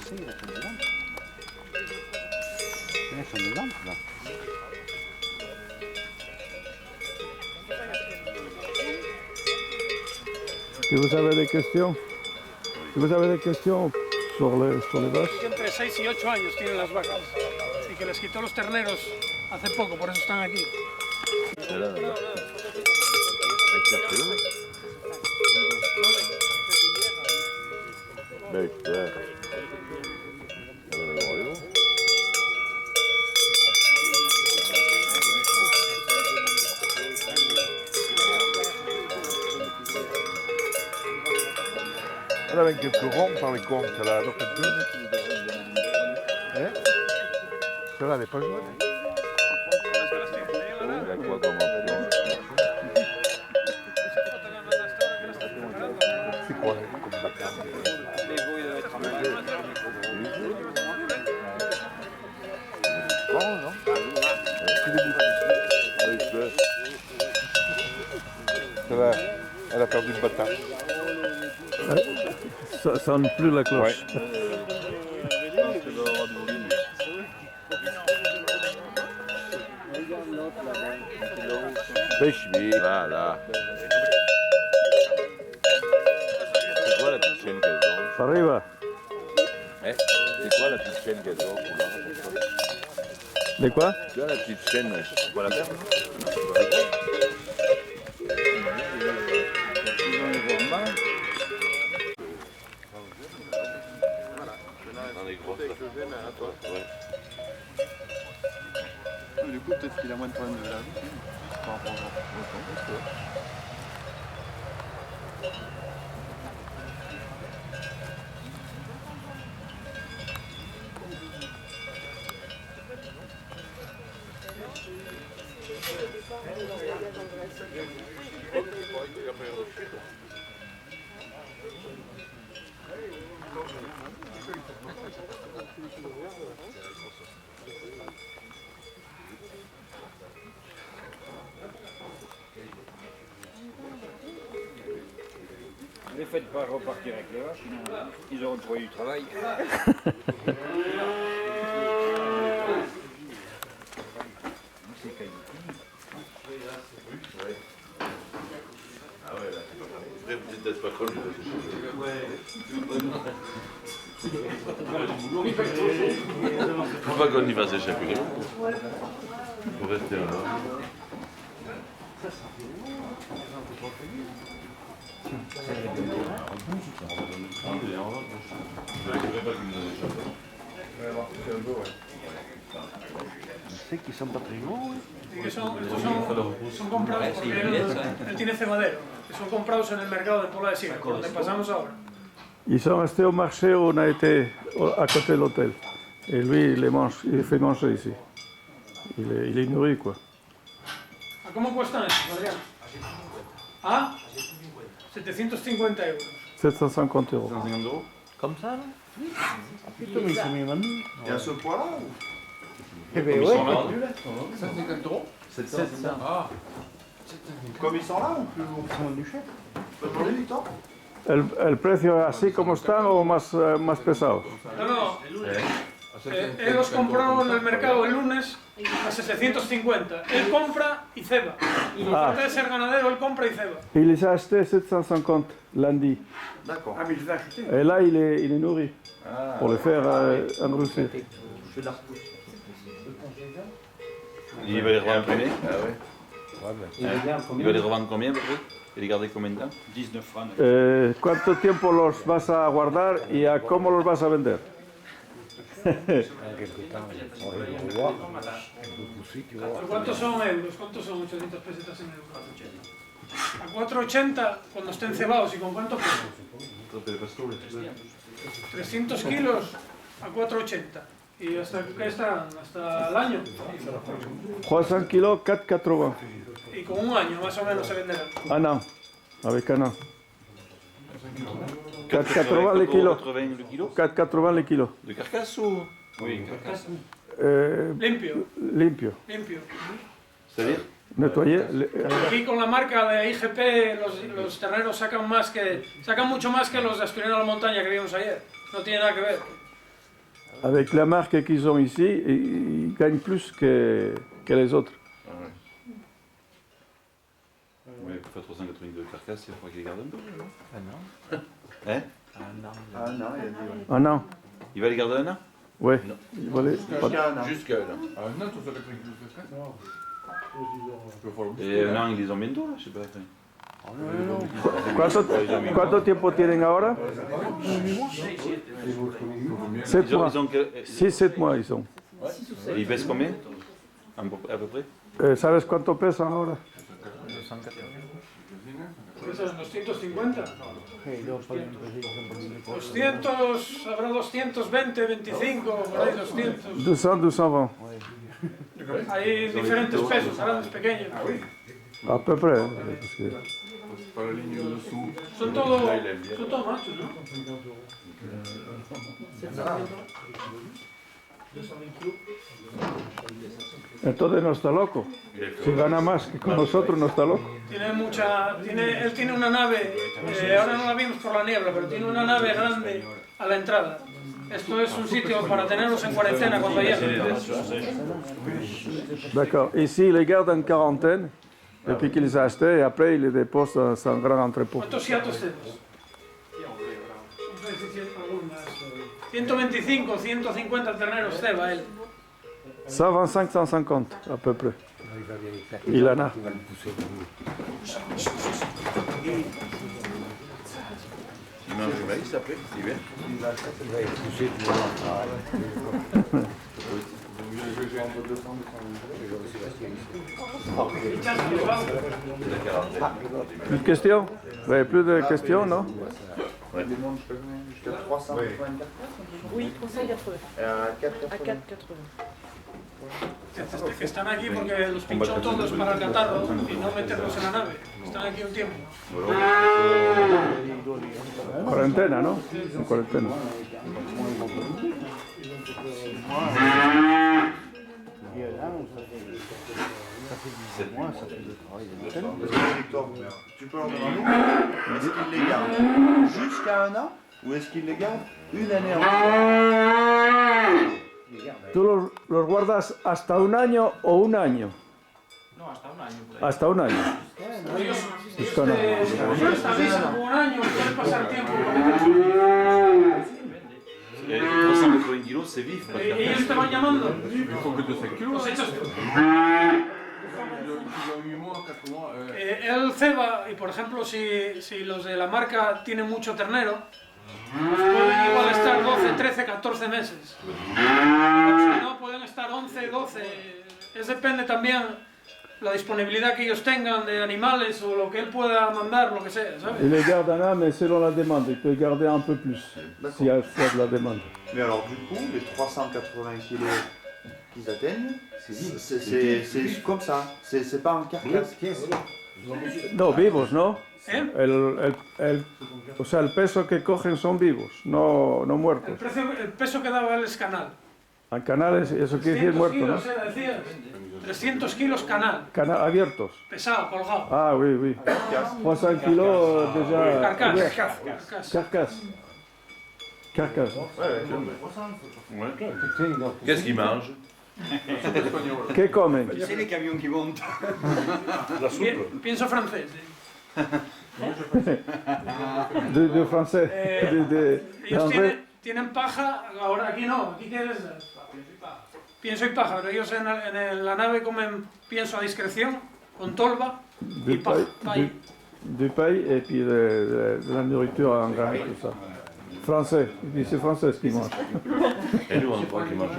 Sí, elles sont dedans. Elles sont dedans, là. Si vous avez des questions, sur les vaches. Entre 6 y 8 años tienen las vacas y que les quitó los terneros hace poco, por eso están aquí. Ahora ven que el courant par les cornes, ça la look good. Celle-là, elle n'est pas jaune. La quoi comme option? C'est quoi comme bacard? Bon, non? Celle-là, elle a perdu le bâtard. Ça sonne plus la cloche. Voilà. C'est quoi la petite chaîne qu'elles ont? Arriba. C'est quoi la petite chaîne qu'elles ont? De quoi? Tu vois la petite chaîne, c'est pas la même? Dans les grosses. Ouais. Du coup, peut-être qu'il a moins de problèmes de la vie. Par rapport au Ne faites pas repartir avec les vaches, sinon ils auront trouvé du travail. Vous n'êtes pas connu. Faut pas qu'on y va s'échapper. Faut rester là. Je sais qu'ils sont pas très gros. Y que son comprados porque él tiene cebadero, que son comprados en el mercado de Pola de Siega, donde pasamos ahora. Ils sont restés au marché où on a été à côté de l'hôtel. Et lui, il les fait manger ici. Il est nourri, quoi. ¿A cómo cuestan estos, Adrián? ¿Ah? 750 euros. 750 euros. Comme ça, là? Putain, mais ils sont mis maintenant. Et à ce point-là Eh ben ouais. 150 euros 700. Ah. Comme ils sont là ou plus haut? Ils sont du chef. Tu peux demander du temps? El precio así como están o más pesados? No, no. Él los compró en el mercado el lunes a 750. Él compra y ceba. Y aparte de ser ganadero, él compra y ceba. Il les a achetés 750 lundi. D'accord. Ah, mais je les ai achetés. Et là, il est nourri pour les faire engrossir. Il va les réimprimer? Ah ouais. Il va les revendre combien à peu près? Et les garder combien de temps? 19 francs. ¿Cuánto tiempo los vas a guardar y a cómo los vas a vender? ¿Cuántos son euros? ¿Cuántos son 800 pesetas en euros? A 4,80 cuando estén cebados. ¿Y con cuánto pesan? 300 kilos a 4,80. ¿Y hasta qué están? ¿Hasta el año? 300 kilos, 4,80. Y con un año más o menos se venderán. Un an, avec un an. 4,80 les kilos. 80 le kilo? 4,80 les kilos. De carcasse ou? Oui, carcasse. Limpio. Limpio. Limpio. C'est-à-dire? Nettoyé. Aquí con la marca de IGP los terneros sacan mucho más que los de Asturiano de la Montaña que vimos ayer. No tiene nada que ver. avec la marque qu'ils ont ici, ils gagnent plus que les autres. Ah ouais. Ouais, pour faire 382 carcasses, il faudra qu'il les garde un peu. Hein? Ah non, il a dit ouais. Un an. Il va les garder un an? Oui. Non. Il va les- Jusqu'à un an. Jusqu'à un an. Ah non, tout ça avec les carcasses. Et un an, ils les ont bientôt là, je sais pas. ¿Cuánto tiempo tienen ahora? 7 Ils ont, mois. ils ont que- 6-7 mois ils ont. Et ils pèsent combien? À peu près? ¿Sabes cuánto pesan ahora? Pesan 250. 200, habrá 220, 25, por ahí 200. 200, 220. Hay diferentes pesos, grandes, pequeños. À peu près. Hein, parce que- Pas la ligne dessous. Son todos machos, ¿no? Entonces no está loco. Si gana más que con nosotros, no está loco. Él tiene una nave, ahora no la vimos por la niebla, pero tiene una nave grande a la entrada. Esto es un sitio para tenerlos en cuarentena cuando lleguen. D'accord. Ici, il les garde en quarantaine, depuis qu'il les a achetés, et après, il les dépose dans un grand entrepôt. ¿Cuántos hiatos tenemos? 125, 150 terneros ceba él. 125, 150, à peu près. Il en a. Ils mangent du maïs après, l'hiver? Plus de questions? Vous avez plus de questions, non? Jusqu'à 380. Oui, 380. À 4,80. À 4,80. Que están aquí porque los pinchó todos para el catarro y no meterlos en la nave. Están aquí un tiempo. Cuarentena, ¿no? En cuarentena. Victor, tu peux leur demander, est-ce qu'ils les gardent jusqu'à un an ou est-ce qu'ils les gardent une année entière? ¿Tú los guardas hasta un año o un año? No, hasta un año. Hasta un año. Esto no. Ellos avisan un año, pueden pasar tiempo. 380 kilos, c'est vif. Parce Y ellos te van llamando. Il faut que de 5 kilos. Los hechos. Ils ont 8 mois, 4 mois. Él ceba, y por ejemplo, si los de la marca tienen mucho ternero, pues pueden igual estar 12, 13, 14 meses. Si no, pueden estar 11, 12. Depende también la disponibilidad que ellos tengan de animales o lo que él pueda mandar, lo que sea, ¿sabes? Il les garde un an, mais selon la demande. Il peut garder un peu plus, s'il y a de la demande. Mais alors du coup, les 380 kilos qu'ils atteignent, c'est comme ça, c'est pas en carcasse. No, vivos, ¿no? ¿Eh? O sea, el peso que cogen son vivos, no muertos. El peso que daba él es canal. En canales, eso quiere decir 300 muerto, kilos, ¿no? decías. 300 kilos canal, Abiertos. pesado, colgado. Ah oui, oui. 300 kilos déjà. Carcasse. Carcasse. Carcasse. qu'est-ce qu'ils mangent? Que comen? C'est les camions qui montent. La soupe. Pienso francés. De français. Ellos tienen paja, ahora aquí no, aquí qué es. Pienso y paja, pero ellos en la nave comen pienso a discreción, con tolva y paja. Du paille et puis de la nourriture en grain, tout ça. Français, c'est français ce qu'ils mangent. Et nous, on croit qu'ils mangent.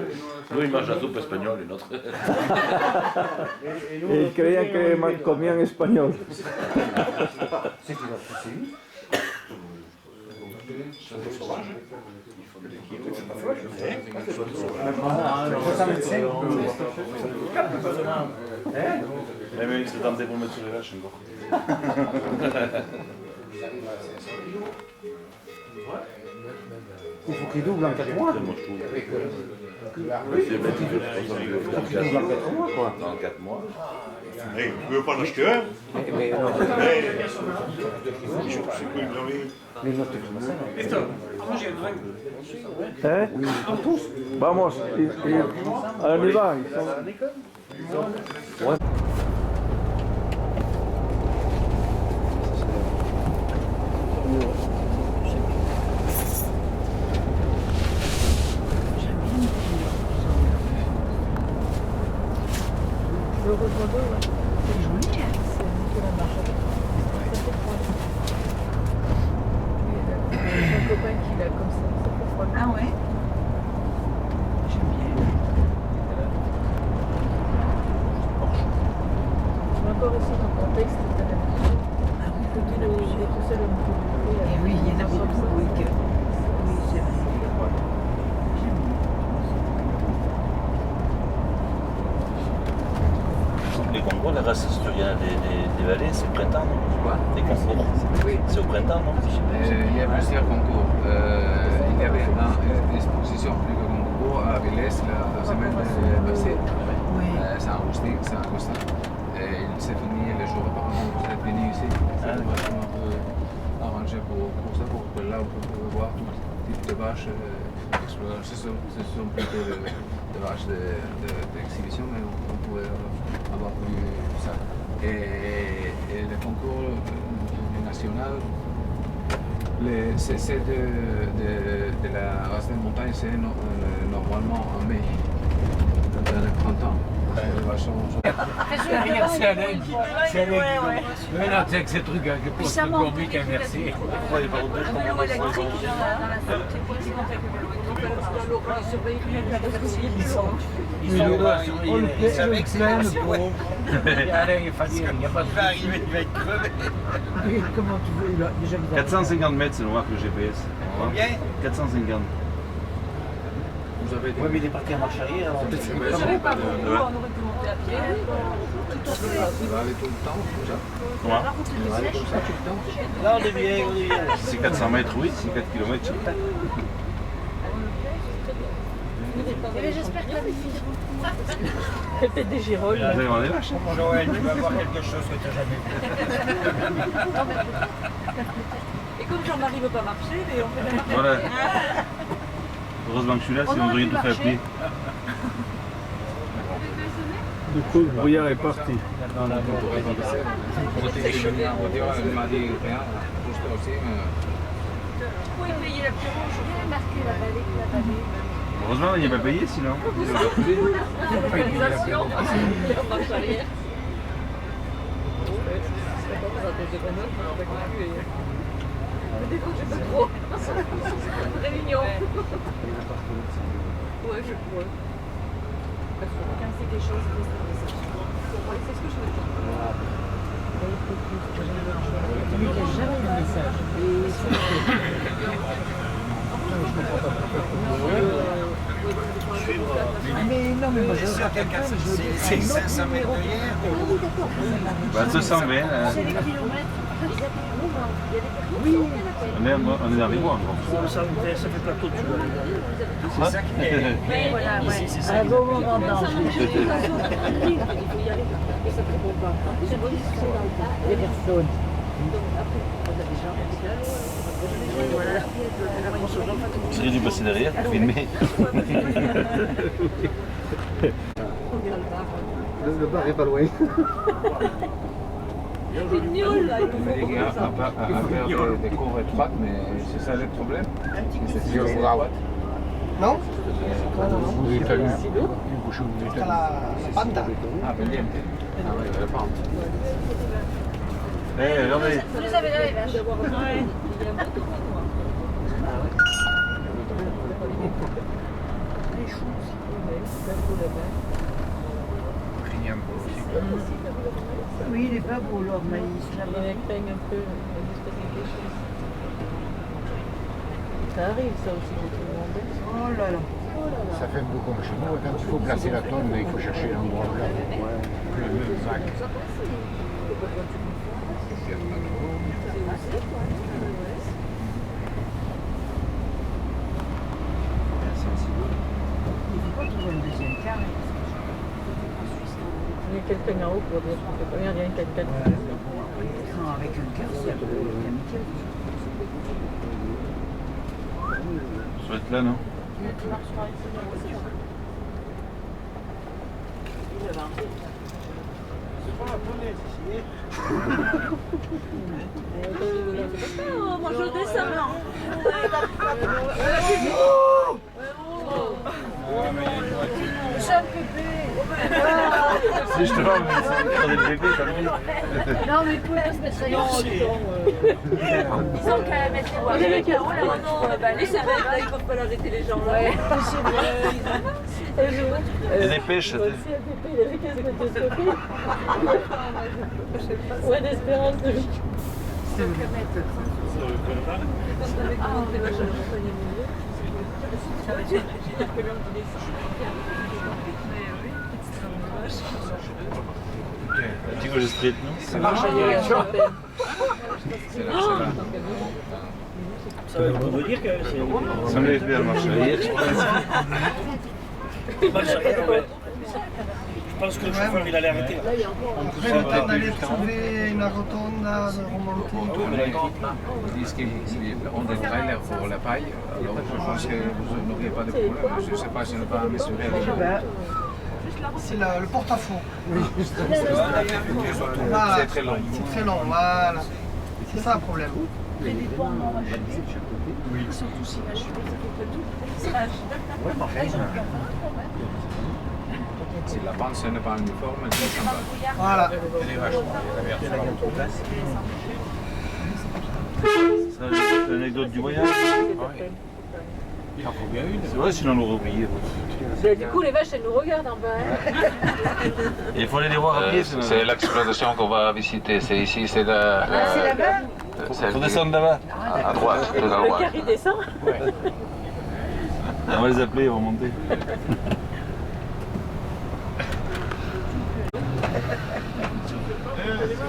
Nous, ils mangent la soupe espagnole et notre. Et ils creían que comían español. Même ils seraient tentés pour mettre sur les vaches encore. Il faut qu'il double en 4 mois. Moi, je trouve. C'est bête, il faut double en 4 mois, quoi. En 4 mois. Hey, je veux pas l'acheter un. Mais non, Mais je sais plus, mais no estoy como Listo, vamos yendo, venga. ¿Eh? Vamos, on y va. Le Rododo, ouais. C'est joli, hein. C'est Nicolas Marchand. Ça fait froid. J'ai un copain qui l'a comme ça fait froid. Ah ouais? J'aime bien. Mais encore ici, dans le contexte, c'est la nature. Ah oui, quand il est tout seul au milieu du bruit. Et oui, il y en a beaucoup, oui, oui, c'est vrai. J'aime bien. Les concours, les races, si tu viens des vallées, c'est au printemps, non? Quoi? Les concours. Oui. C'est au printemps, non? Il y a plusieurs concours. Il y avait une exposition plus de concours à Vélez la semaine passée. Saint-Augustin. Et il s'est fini le jour apparemment vous êtes venu ici. C'est vraiment un peu arrangé pour ça, pour que là vous pouvez voir tout type de vaches explorer. Ce sont plutôt des vaches d'exhibition, mais on pouvait avoir vu ça. Et le concours national, c'est de la race de montagne, c'est normalement en mai, dans le printemps. Les vaches sont... Regarde, c'est Alain. C'est Alain. Mais non, tu sais que ces trucs, je pense que Gourbic a versé. Ils sont là, ils savaient que c'est Alain, il fallait, il n'y a pas de souci. Il va être crevé. Comment tu veux, il a déjà 450 mètres, c'est le marque le GPS. Combien? 450. Vous avez Oui, mais il est parti en marche arrière. Alors peut-être Je savais pas beaucoup, on aurait pu monter à pied. Il va aller tout le temps, déjà. Comment? Il va aller comme ça tout le temps. Là, on est bien, on est bien. C'est 400 mètres, oui, c'est 4 km, c'est pas. Mais j'espère que la fille. Peut-être des girolles. Vous allez voir les vaches. Joël, tu vas voir quelque chose que tu n'as jamais vu. Et comme Jean-Marie veut pas marcher, mais on fait la marche. Voilà. Heureusement que je suis là, sinon on devrait tout faire à pied. Du coup, le brouillard est parti. On m'a dit rien, juste aussi, mais... Pourquoi il payait la pierre rouge? On a marqué la vallée. Heureusement, il n'y a pas payé sinon. L'organisation. En marche arrière. Des fois, je sais pas trop. Très mignon. Ouais, je crois. Quand c'est des choses, c'est ce que je veux dire. Lui qui a jamais eu de message. Mais non, mais moi je sais C'est 500 mètres de hier. Bah, 220. C'est les kilomètres. On est arrivé encore. Ça fait plateau de Joël. C'est ça qui est. Voilà, Ici, c'est ça. un beau moment danger. Il faut y aller. Et ça ne répond pas. Les personnes. Voilà. Vous auriez dû passer derrière pour filmer. Le bar est pas loin. Pignol, là, Il m'a dit qu'il y a à faire des cours étroites, mais c'est ça le problème. C'est sur les droite. Non? Oui, t'as eu. La panta. Ah, Pendiente. Ah oui, la pente. Eh, regardez. vous les avez là, les vaches. Ouais. Il y a beaucoup de moi. Les choux aussi. Oui, il est pas beau leur maïs. Il peigne un peu, une espèce de quelque chose. Ça arrive ça aussi pour tout le monde. Oh là là. Ça fait beaucoup comme chez nous. Quand il faut placer la tonne, il faut chercher l'endroit là. Le vague. Il faut pas trouver un deuxième carré. Il y a quelques quelqu'un en haut pour dire qu'on fait pas bien, il y a quelqu'un. Non, avec un cœur, c'est amitié. Ça doit être là, non? Oh, moi je descends là. Jeune bébé. Si je te vois, mais c'est le bébé, t'as vu? Non mais pour se mettre ça en ils ont qu'à mettre les voiles. Les carreaux là, non, les savelles là, ils peuvent pas l'arrêter les gens là. Et des pêches, c'était. Il avait qu'à se mettre de Sophie. Ouais, d'espérance de vie. C'est le mettre. Un petit peu de street, non? Ça marche à direction. C'est là. Ça veut dire que c'est... Ça me lève bien à marcher arrière, je pense. Marche arrière, ouais. Je pense que le chauffeur il allait arrêter. Après le temps d'aller trouver une rotonde, de remonter. Ils disent qu'on a des trailers pour la paille, alors je pense que vous n'auriez pas de problème. Je ne sais pas si on va mesurer. C'est le porte-à-faux. C'est très long. C'est très long, voilà. C'est ça le problème. Les dépôts en machine. Ils sont tous imagés. Si la bande ce n'est pas uniforme, elle est sympa. Voilà. C'est l'anecdote du voyage. Il en faut bien une. C'est vrai, sinon on l'aurait oublié. Du coup, les vaches, elles nous regardent en bas. Il faut aller les voir à pied. C'est l'exploitation qu'on va visiter. C'est ici, c'est la. C'est là-bas. Il faut descendre là-bas. À droite, tout à Le droite. car, il descend. On va les appeler, ils vont monter.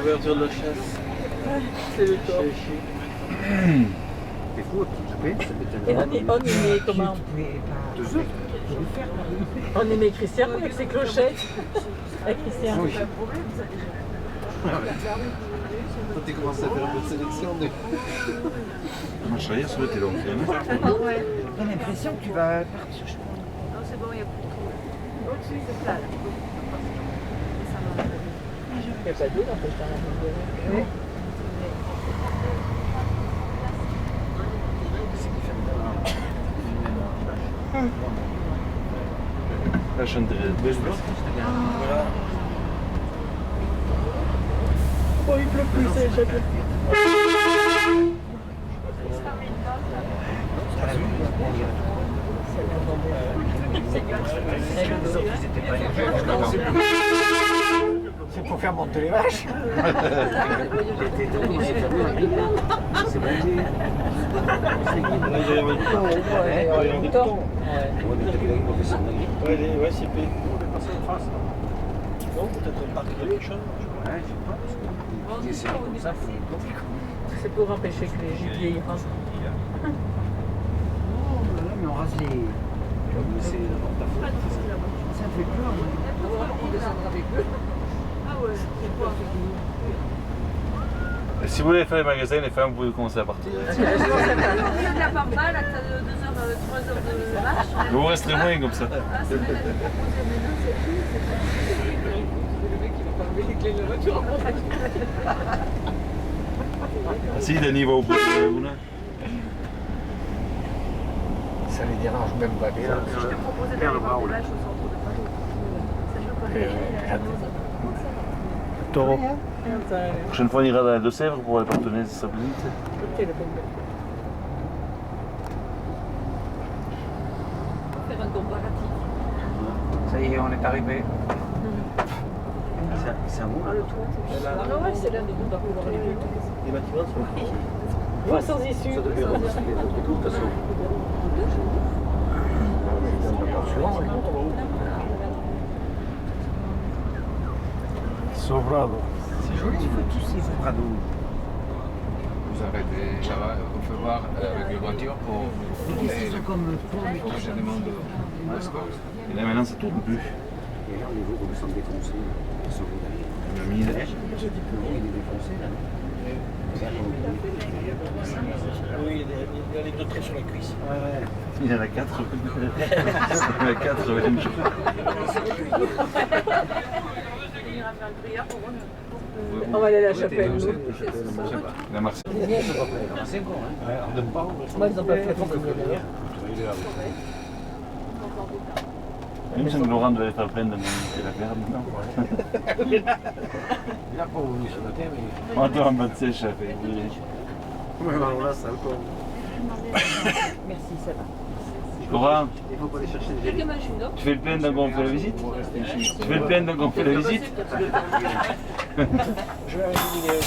L'ouverture de la chasse. C'est le tour. Et on y met comment? On y met Christian avec ses clochettes. Avec Christian. Oui. Quand tu commences à faire un peu de sélection, La marche arrière, ça doit être long. J'ai l'impression que tu vas partir. Non, c'est bon, il n'y a plus trop. Au-dessus, c'est plat. Il n'y a pas d'eau dans cette chambre. Oui. La chaîne de belle. Voilà. Oh, il pleut plus, c'est déjà plus. C'est pour faire monter les vaches. C'est bandé. Ouais, c'est payé. Non, peut-être un parc de quelque chose. C'est pour empêcher que les gibiers y rentrent. Oh là là, mais on rase les. Ça fait peur. On descendra avec eux. Ah ouais, c'est quoi? Si vous voulez faire les magasins, les femmes, vous pouvez commencer à partir. On vient de la Pampa, là, t'as 3 heures de marche. Vous resterez moins comme ça. Ah, c'est bien d'être proposé maintenant, c'est fini, le mec qui va pas enlever les clés de la voiture. Si, Denis va au bout de la laguna. Ça les dérange même pas bien. Je t'ai proposé d'aller voir des vaches au centre de Paris. Ça joue pas. Taureau. La prochaine fois, on ira dans les Deux-Sèvres pour les partenaires de Sablite. Faire un comparatif. Ça y est, on est arrivé. C'est un mot là. Ah ouais, c'est l'un des deux par pouvoir les deux. Les bâtiments sont. Voie sans issue. Ça devait remonter de toute façon. Sobrado. C'est joli, il faut tous ces Sobrado. Vous arrêtez là-bas, on peut voir avec les voitures pour. Qu'est-ce qu'ils sont comme pommes et tout Je ça. demande. Et là, maintenant, c'est tout bu. regarde, les veaux sont défoncés. Ils sont Le mille. il est défoncé là. Oui, il a les deux traits sur la cuisse. Il y en a 4. Il y en a 4 même jour. On va aller à la chapelle. La Marseille. Moi, ils n'ont pas fait Même si Laurent devait être plein de la merde, non. Il n'a pas voulu ce matin, mais. On doit en battre sèche, ça fait. Merci, ça va. Laurent, Il faut pas aller chercher des tu fais le plein d'un on fait la visite? Tu fais le plein d'un on fait la visite? Je vais arriver.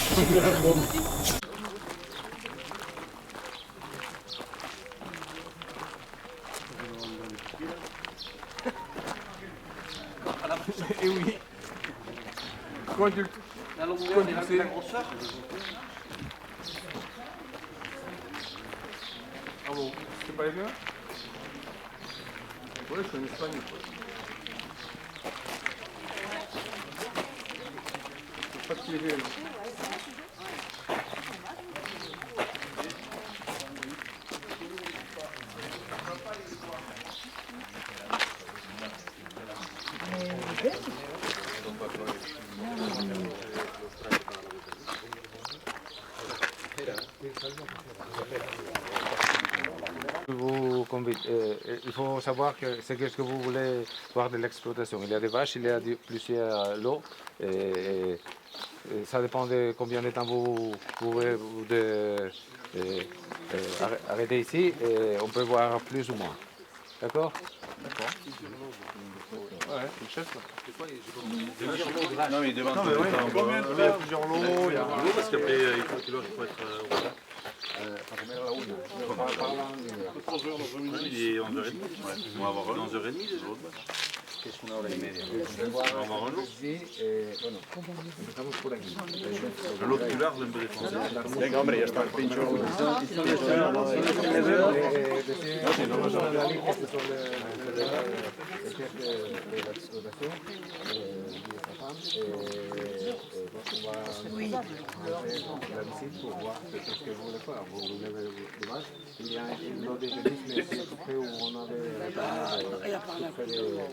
Et oui. Quand tu sais. Ah bon, c'est pas les miens? Ouais, je suis en Espagne. C'est pas tiré. Il faut savoir que c'est ce que vous voulez voir de l'exploitation. Il y a des vaches, il y a plusieurs lots. Et ça dépend de combien de temps vous pouvez arrêter ici. Et on peut voir plus ou moins. D'accord? D'accord. Ouais, une chaise là. Non, mais il demande combien de fois? Il y a plusieurs lots. Il y a parce qu'après, il faut être au retard. Il est 11h30. On va avoir 11h30 déjà. Qu'est-ce qu'on a là? On va avoir un lot. Empezamos por aquí. El lot plus large, un peu défoncé. Venga, hombre, ya está el pincho. Oui. La visite pour voir ce que vous voulez faire. Vous voulez des vaches. Il y a un lot de génisme, mais c'est près où on avait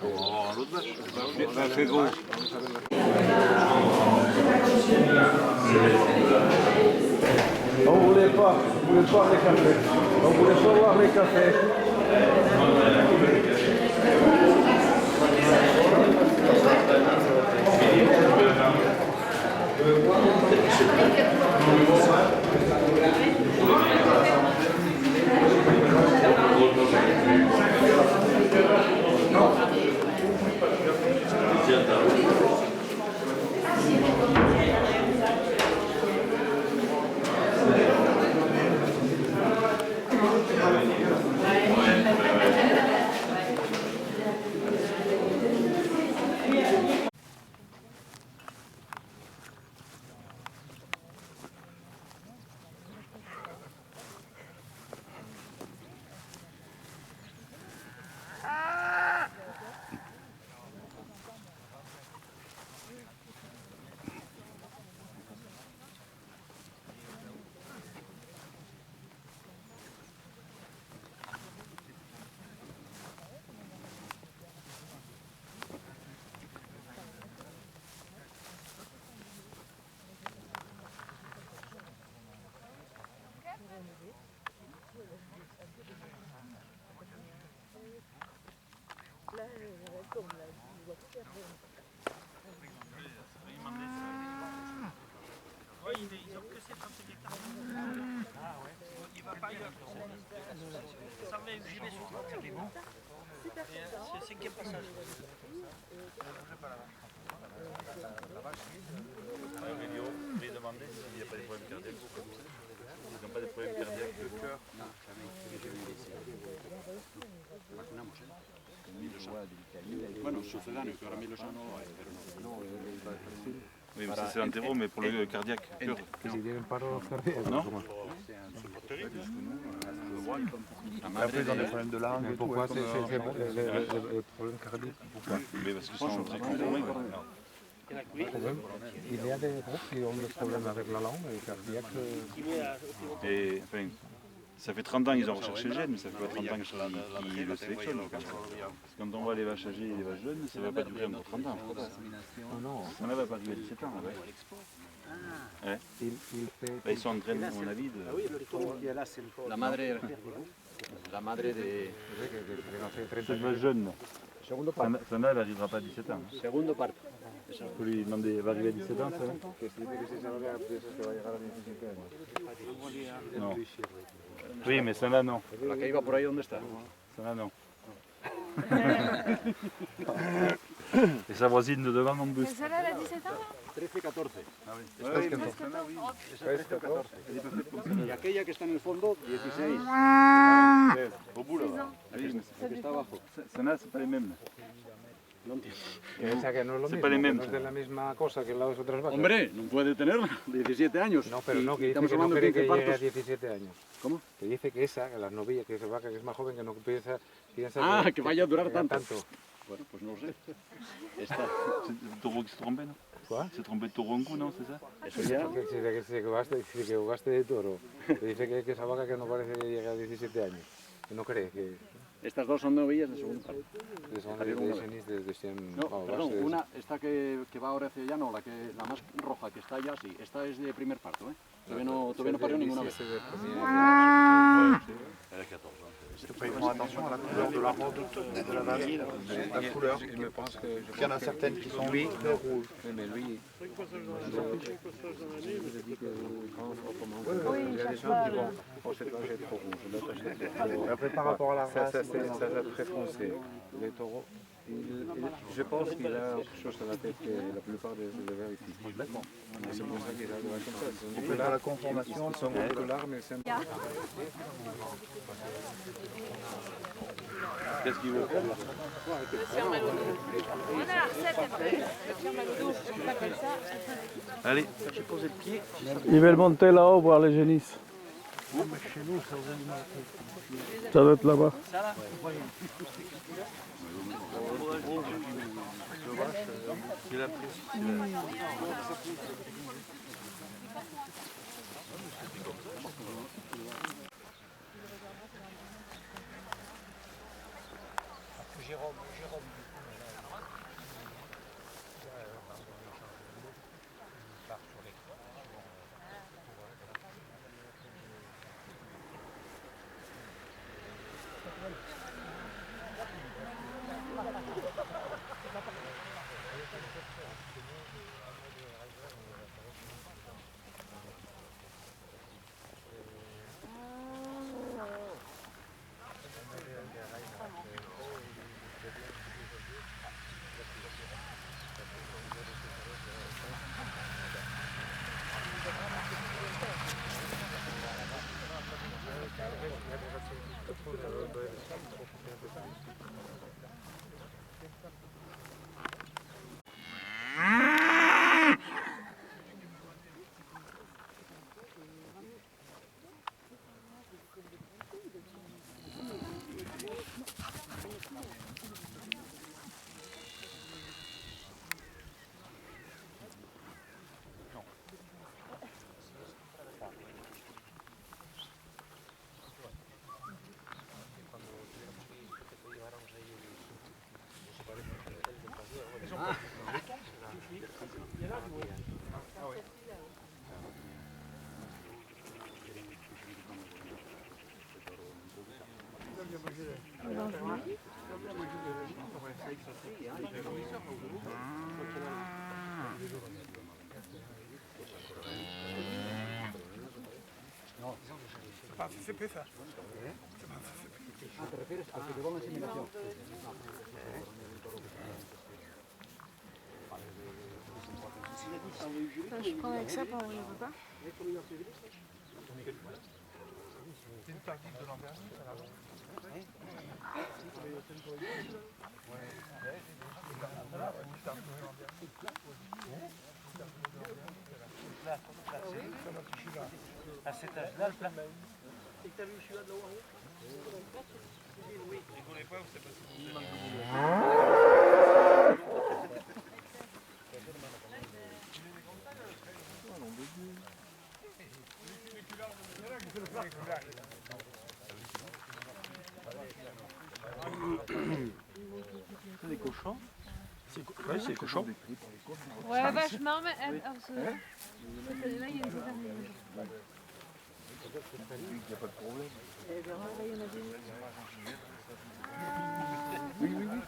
Oh, l'autre vache. Ça fait gros. On voulait pas les cafés. On voulait pas voir les cafés. Ils ont que ces 35 hectares. Ah ouais. Il va pas ailleurs. Ça va j'y vais sur 35 hectares. C'est le cinquième passage. Je vais demander s'il n'y a pas des problèmes cardiaques ou comme ça. Ils n'ont pas des problèmes cardiaques de cœur. Non, Bueno, sucedáneo, que ahora Miloš no lo hay, pero no. Oui, mais ça c'est l'entéro, mais pour le cardiaque, cœur. Si tienen paro cardíaco. Non. C'est terrible. Après, ils ont des problèmes de langue. Mais et pourquoi tout, c'est ouais, comme, le problème cardiaque? Pourquoi? Mais parce qu'ils sont très conformés. Il y a des groupes qui ont des problèmes avec la langue et cardiaque. Et enfin, ça fait 30 ans qu'ils ont recherché le gène, mais ça fait pas 30 ans qu'ils le sélectionnent. Parce que quand on voit les vaches âgées et les vaches jeunes, ça ne va pas durer encore 30 ans. Ça ne va pas arriver à 17 ans. Ouais. Ils sont en train, à mon avis, de... La madre de... Cette vache jeune, Sana, elle n'arrivera pas à 17 ans. Segundo parto. Il faut lui demander, elle va arriver à 17 ans, Sana? Non. Oui, mais Sana, non. La que iba por ahí, ¿dónde está? Sana, non. Et sa voisine de devant en plus. Mais celle-là, elle a 17 ans? 13-14. Ah oui. Oui, presque 14. Y aquella que está en el fondo, 16. Au bout là-bas. Oui, mais La que está abajo. Sana, c'est pas les mêmes. No entiendo. Piensa que no es lo C'est mismo, pas les que mêmes. no es de la misma cosa que las otras vacas. Hombre, no puede tener 17 años. No, pero Y no, que dice estamos que no hablando de cree que 15 llegue a partos. 17 años. ¿Cómo? Que dice que esa, que las novillas, que esa vaca que es más joven, que no piensa Que vaya a durar que tanto. Bueno, pues no lo sé. C'est le taureau qui se trompait, non? Quoi? C'est trompé de taureau en coup, non? C'est ça? Eso ya. Que se equivocaste de toro. Que dice que esa vaca que no parece que llegue a 17 años. Que no cree que Estas dos son novillas de segundo parto. son Salieron una vez. Chenis de 100. No, perdón, una, esta que va ahora hacia allá, no, la más roja que está allá, sí. Esta es de primer parto, ¿eh? Todavía no parió ninguna vez. Ils font attention à la couleur de la robe de la vache, la couleur. Il y en a certaines qui sont rouges. Mais lui, Après, par rapport à la race, ça va très foncé. Les taureaux, je pense qu'il a quelque chose à la tête que la plupart des éleveurs ici. D'accord. C'est pour ça qu'il a comme ça. on peut faire la conformation. Ils sont beaucoup larges, mais c'est Qu'est-ce qu'il veut faire là? Voilà, recette après. Le pierre Malodo, on appelle ça. Allez. J'ai posé le pied. Ils veulent monter là-haut voir les génisses. Ça doit être là-bas. C'est ça. Ah, ¿te refieres al que llevó una asimilación? Je prends avec ça pour envoyer le repas. C'est une tactique de l'an dernier, ça va. À cet âge-là, le plat. Et que t'as vu celui-là de là-haut en haut? Oui, je ne connais pas, c'est parce qu'il manque de boulot. C'est des cochons. Ouais, c'est des cochons. Ouais, vachement, mais celle-là, il y a une dizaine de jours. Il n'y a pas de problème. Eh bien, là, il y en a des... Oui, oui, oui.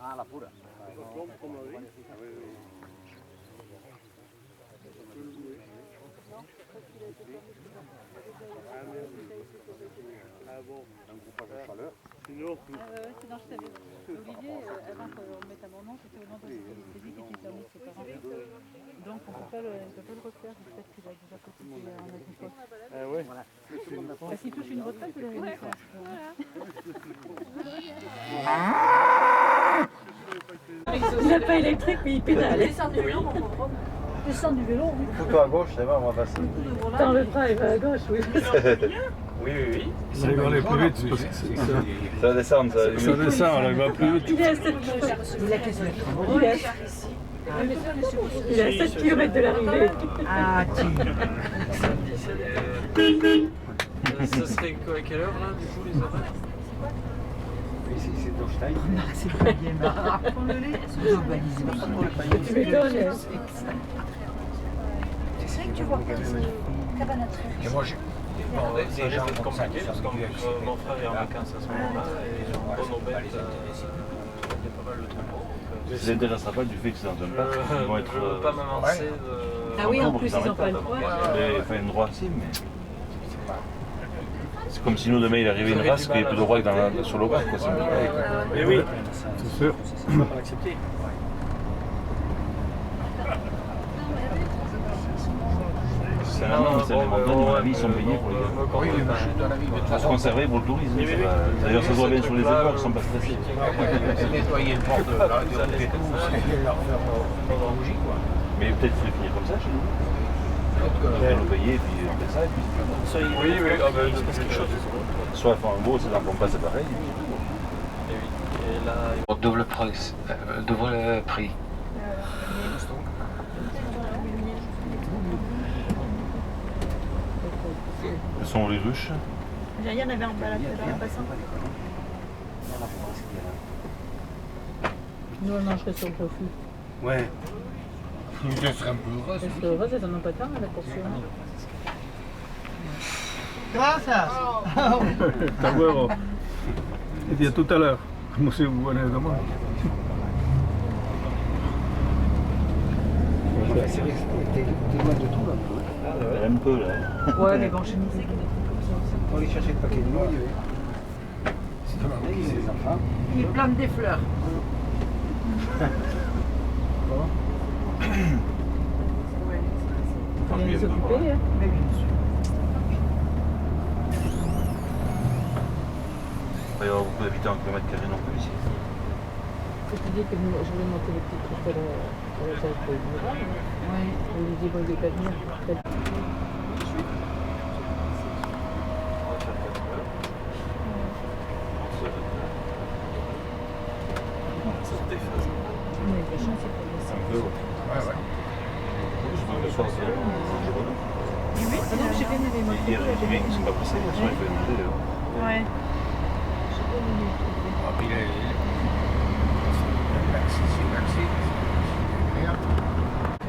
Ah, la pura. Un groupage de chaleur. c'est non, je t'avais. Olivier, avant qu'on mette à mon nom, c'était au nom de l'anesthésie qui était permis de ses parents. Donc on ne peut pas le refaire du fait qu'il a déjà cotisé en agricole. Ah ouais. Voilà. Parce qu'il touche une retraite de la renaissance. Il n'a pas électrique, mais il pédale. Descend du vélo, mon pauvre. Descend du vélo, oui. Fous-toi à gauche, c'est bon, on va passer. Dans le bras, il va à gauche, oui. Oui, oui, oui. Ça va aller plus vite, parce que ça va descendre, ça va aller ça descend, il va plus vite. Il est à 7 Il est à 7 km de l'arrivée. Ah, Ça serait quoi, à quelle heure là, du coup, les horaires? Ici, c'est Dorstein. c'est pas bien. Pour le lait, globalisé. Tu m'étonnes. C'est vrai que tu vois pas Et moi, j'ai. Bon, déjà, C'est compliqué parce que mon frère est en vacances à ce moment-là et en bonne aubaine, il y a pas mal de troupeaux. Ça ne intéressera pas du fait que c'est dans un parc. Ils vont être. Je ne veux pas m'avancer de... Ah oui, en plus, ils n'ont pas le droit. Enfin, une droit si, mais. C'est comme si nous demain il arrivait une race qui est plus de droit que sur le parc. Mais oui, C'est sûr. on ne va pas l'accepter. C'est un an, c'est les montagnes, à mon avis, ils sont payés pour les se conserver pour le tourisme. D'ailleurs, ça se voit bien sur les éleveurs, ils ne sont pas stressés. Nettoyer le port de la route et tout, c'est leur faire écologie, quoi. Mais peut-être qu'il faut finir comme ça chez nous. On va nous payer, et puis on fait ça, et puis. Oui, oui, ah ben, il se passe quelque chose. Soit en gros, c'est dans le compas, c'est pareil. Et oui, et là... Double prix. Ce sont les ruches. Il y en avait en balade en passant. Nous, on mangerait sur le tofu. Ouais. Je serais un peu heureux. Parce que heureuse, elles n'en ont pas tant, la portion. Gracias. Hasta luego. Et puis à tout à l'heure. Monsieur, vous venez de moi. C'est vrai que t'es loin de tout là. Un peu là. Ouais, mais bon, chez nous, c'est des trucs comme ça aussi. On va aller chercher le paquet de noix, c'est dans la main, c'est les enfants. Il plante des fleurs. Faut bien les occuper, hein. Mais bien sûr. Il va y avoir beaucoup d'habitants en kilomètre carré non plus ici. Faut te dire que nous, je voulais monter les petites trucs à la tête pour le rural. Oui. Olivier, bon, il n'est pas venir. Mais la chance, c'est pas ça. Un peu, ouais. Je pense que Oui, non, j'ai bien aimé mon les résumés qui ne sont pas pressés, ils sont implémentés. Ouais. J'ai bien aimé le truc. Ah, puis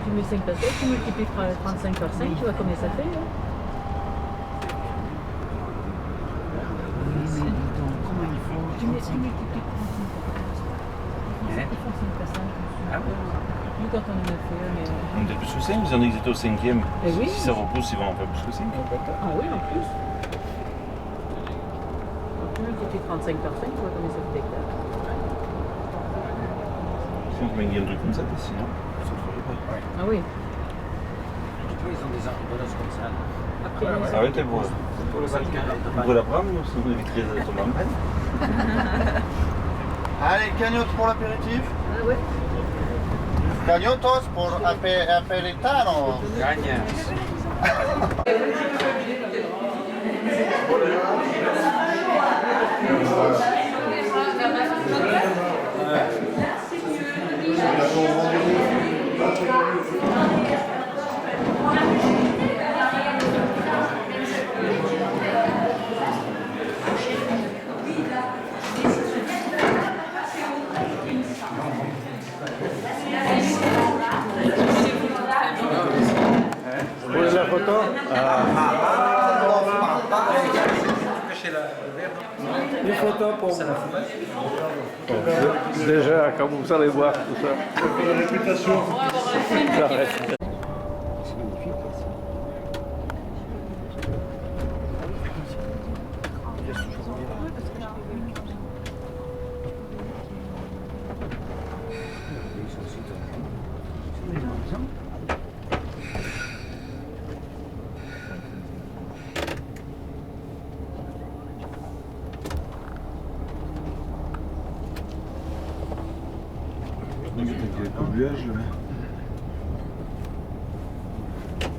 Tu mets 5 passettes, tu multiplies par 35 par 5, tu vois combien ça fait. Hein. Comment il faut? Tu multiplies par 35 par 5. Ils font 5 passettes. Ah oui. Nous, quand on en a fait un, mais... On était plus que 5, vous en avez étaient au 5e. Eh oui. Si ça repousse, ils vont en faire plus que 5. Ah oui, en plus. Tu multiplies 35 par 5, tu vois combien ça fait d'hectares. Si on met un truc comme ça, sinon. Ah oui. ils ont des ambulance comme ça. Après, Arrêtez vous. pour le Balkan. Vous pouvez la prendre, si vous éviterez de tomber en panne. Allez, cagnotte pour l'apéritif. Ah ouais. Cagnotos pour aperitano. Caña. Vous voulez la photo? Une photo pour vous. Déjà, quand vous allez voir tout ça. La réputation. Ça reste.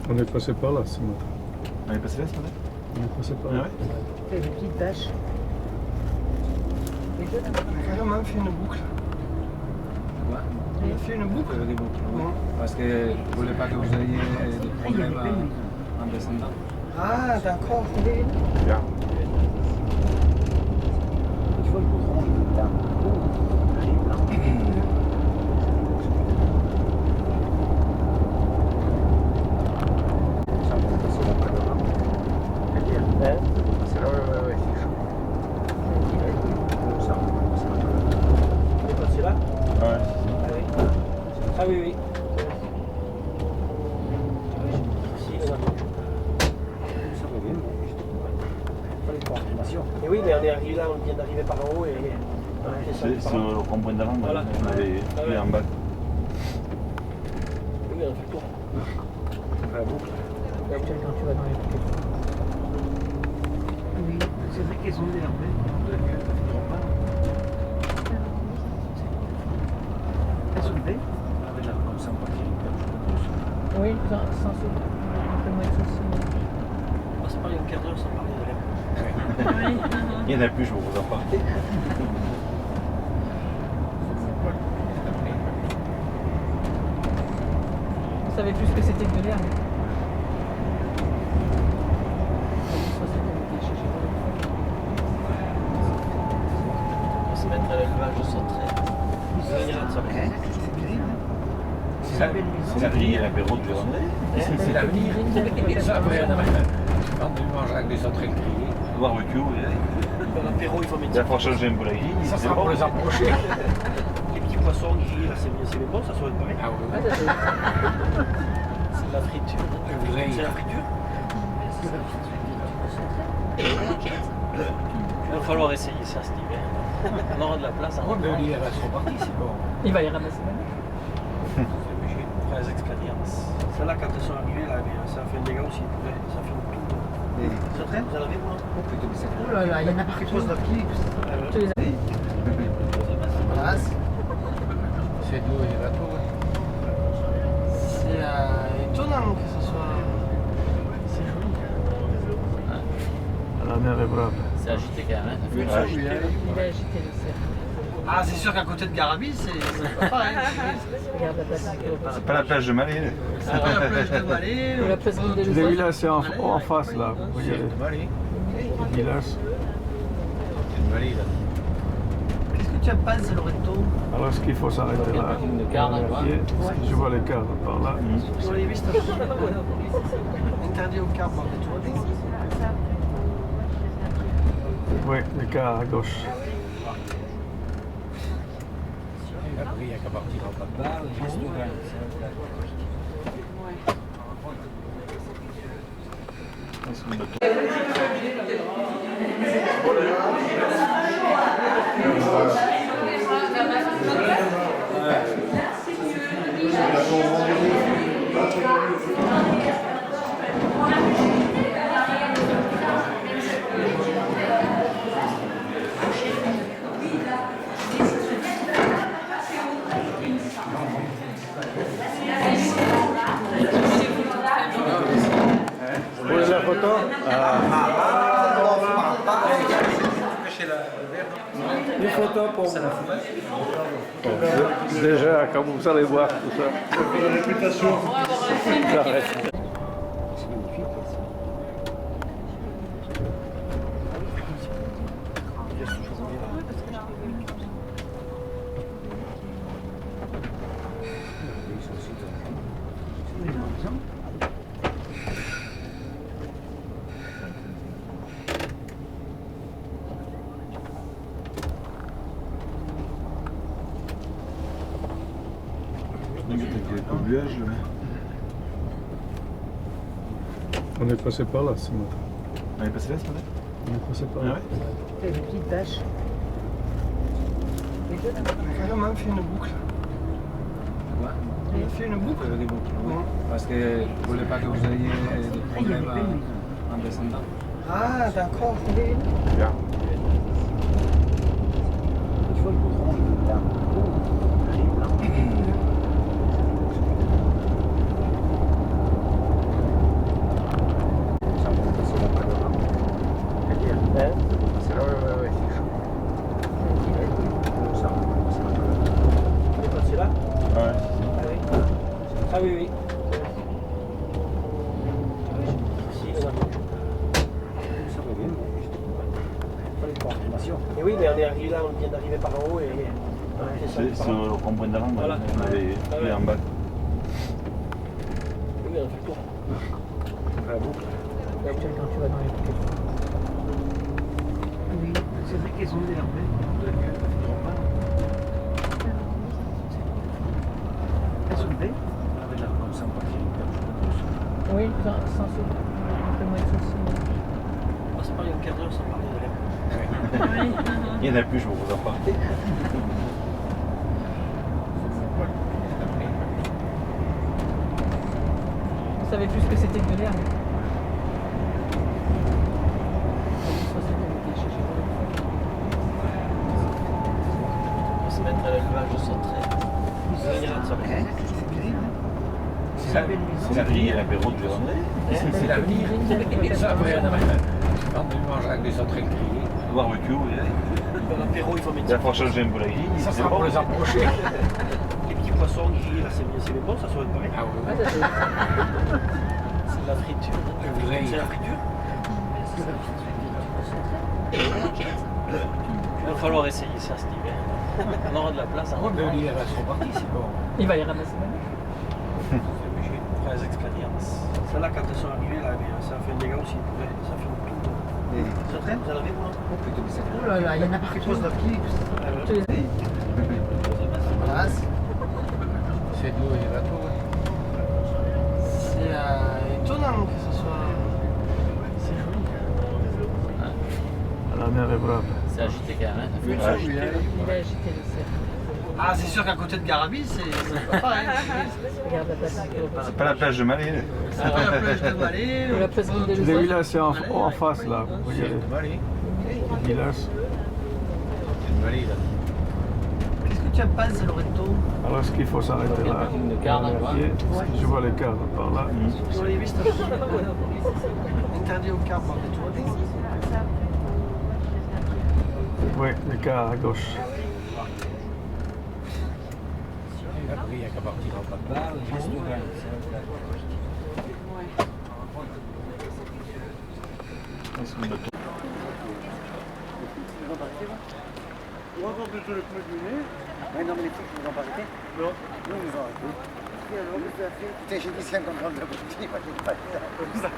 On est passé par là ce matin. On est passé là ce matin? On est passé par là. Des petites tâches. On a même fait une boucle. Quoi? On a fait une boucle. Des boucles, oui. Parce que je ne voulais pas que vous ayez des problèmes en descendant. Ah, d'accord. Bien. Il faut le courant. C'est là, ouais, c'est chaud. Ça, On est passé là? Ouais. Ah oui. Ah oui, oui. Si, les avions. Ça va bien. Pas les confirmations. Et oui, mais on est arrivé là, on vient d'arriver par en haut et on a descendu C'est par là. au rond-point d'Alan, Voilà. on avait pris en bas. Oui, on a fait le tour. on fait la boucle. Là, quand tu vas dans les piquets. Oui, c'est vrai qu'elles ont l'air belles. Elles sont belles. Comme ça, on part direct. Oui, sans souci. Un peu moins de soucis. On va se parler un quart d'heure sans parler de l'air. Il y en a plus, je vous en parle. On savait plus ce que c'était que de l'air. On va se mettre à l'élevage au centre. Ça ira, ça va. C'est l'avenir et l'apéro de André. C'est l'avenir. Ça, après, on mange avec des autres grillés. Barbecue, L'apéro, il faut mettre. il va falloir changer un peu la grille. Ça c'est sera bon. pour les approcher. Les petits poissons grillés, là, c'est bien bon, ça serait pareil. Ah oui. C'est de la friture. C'est la friture. Il va falloir essayer ça cet hiver. On aura de la place. Ouais, mais l'hiver, elles sont parties, c'est bon. Il va y ramasser maintenant. On fera les expériences. Celles-là, quand elles sont arrivées, là, ça a fait un dégât aussi. Ça fait une tour. Ça traîne, vous en avez, vous, là? Oh putain, mais c'est Oh là là, il y en a partout. Pose la pied. Tu les as- de l'eau et les bateaux. C'est étonnant que ce soit. C'est joli. La mer est brave. C'est agité quand même. Il est agité le cerf. Ah, c'est sûr qu'à côté de Garabis, c'est pas pareil. Regarde la place. C'est pas la plage de Malais. C'est pas la plage de Malais. Ou la place de Les villages, c'est en face là. Vous voyez les villages. Qu'est-ce que tu en penses, Loretto? Alors, est-ce qu'il faut s'arrêter là? Vérifier. Je vois les cadres par là. Sur les vistes, interdit au car par des touristes. Oui, les cadres à gauche. Après, il n'y a qu'à partir en bas de barre. Ouais. Déjà, quand vous allez voir tout ça. J'arrête. On est passé par là ce matin. On est passé là ce matin? On est passé par là. T'as des petites taches. On a vraiment fait une boucle. Quoi? On a fait une boucle. Des boucles, oui. Parce que je ne voulais pas que vous ayez des problèmes en descendant. Ah, d'accord. Bien. Ah oui, oui. Et oui, mais on est arrivé là, on vient d'arriver par en haut et on a fait ça. C'est sur le rond-point d'avant, Voilà. on avait pris en bas. Oui, on fait le tour. La boucle. La boucle quand tu vas dans les boucles. Oui, c'est vrai qu'ils sont énervés. Elles sont belles. Oui, sans un peu moins de soucis. On va se parler un quart d'heure sans parler de l'air. Il n'y en a plus, je vous en parle. On savait plus ce que c'était que de l'herbe. On va se mettre à l'élevage de sauterelles. Il y a de ça. C'est l'avenir, l'apéro de Vérandre. C'est l'avenir. Ça, après, on mange avec des sauterelles grillées. Barbecue, L'apéro, il faut mettre il va falloir changer un peu la grille. Ça c'est sera bon. pour les approcher. les petits poissons grillés, là, c'est bien bon, ça serait pareil. Ah oui. C'est de la friture. C'est la friture. Il va falloir essayer ça cet hiver. On aura de la place. Oui, mais l'hiver, elles sont parties, c'est bon. Il va y ramasser maintenant. Pour les expériences. Celles-là, quand elles sont arrivées, là, ça a fait un dégât aussi. Ça fait un tout. Sauterelles, vous en avez, vous? Oh putain, mais c'est Oh là là, il y en a partout. Pose la pied. Tu les as? Voilà. C'est d'où il va tout. C'est étonnant que ce soit. C'est joli. La mer est brave. C'est agité quand même. Il a agité le cerf. Ah, c'est sûr qu'à côté de Garabis, c'est pas pareil. Regarde la place. C'est pas la plage de Malais. C'est pas la plage de Malais. Ou la place de Les Louvain. villages, c'est en face là. Vous voyez les villages. Qu'est-ce que tu en penses, Loretto? Alors, est-ce qu'il faut s'arrêter là? Je vois les cadres par là. Sur les vistes, interdit au car par des toilettes. Oui, les cars à gauche. Il n'y a qu'à partir en papa. On va voir plutôt le pneu du nez. Ouais, non, mais les flics, ils nous ont pas arrêté. Non. Non, ils nous ont arrêté. Putain, j'ai dit 50 grammes de bouteille, moi, j'ai pas dit ça. Comme ça.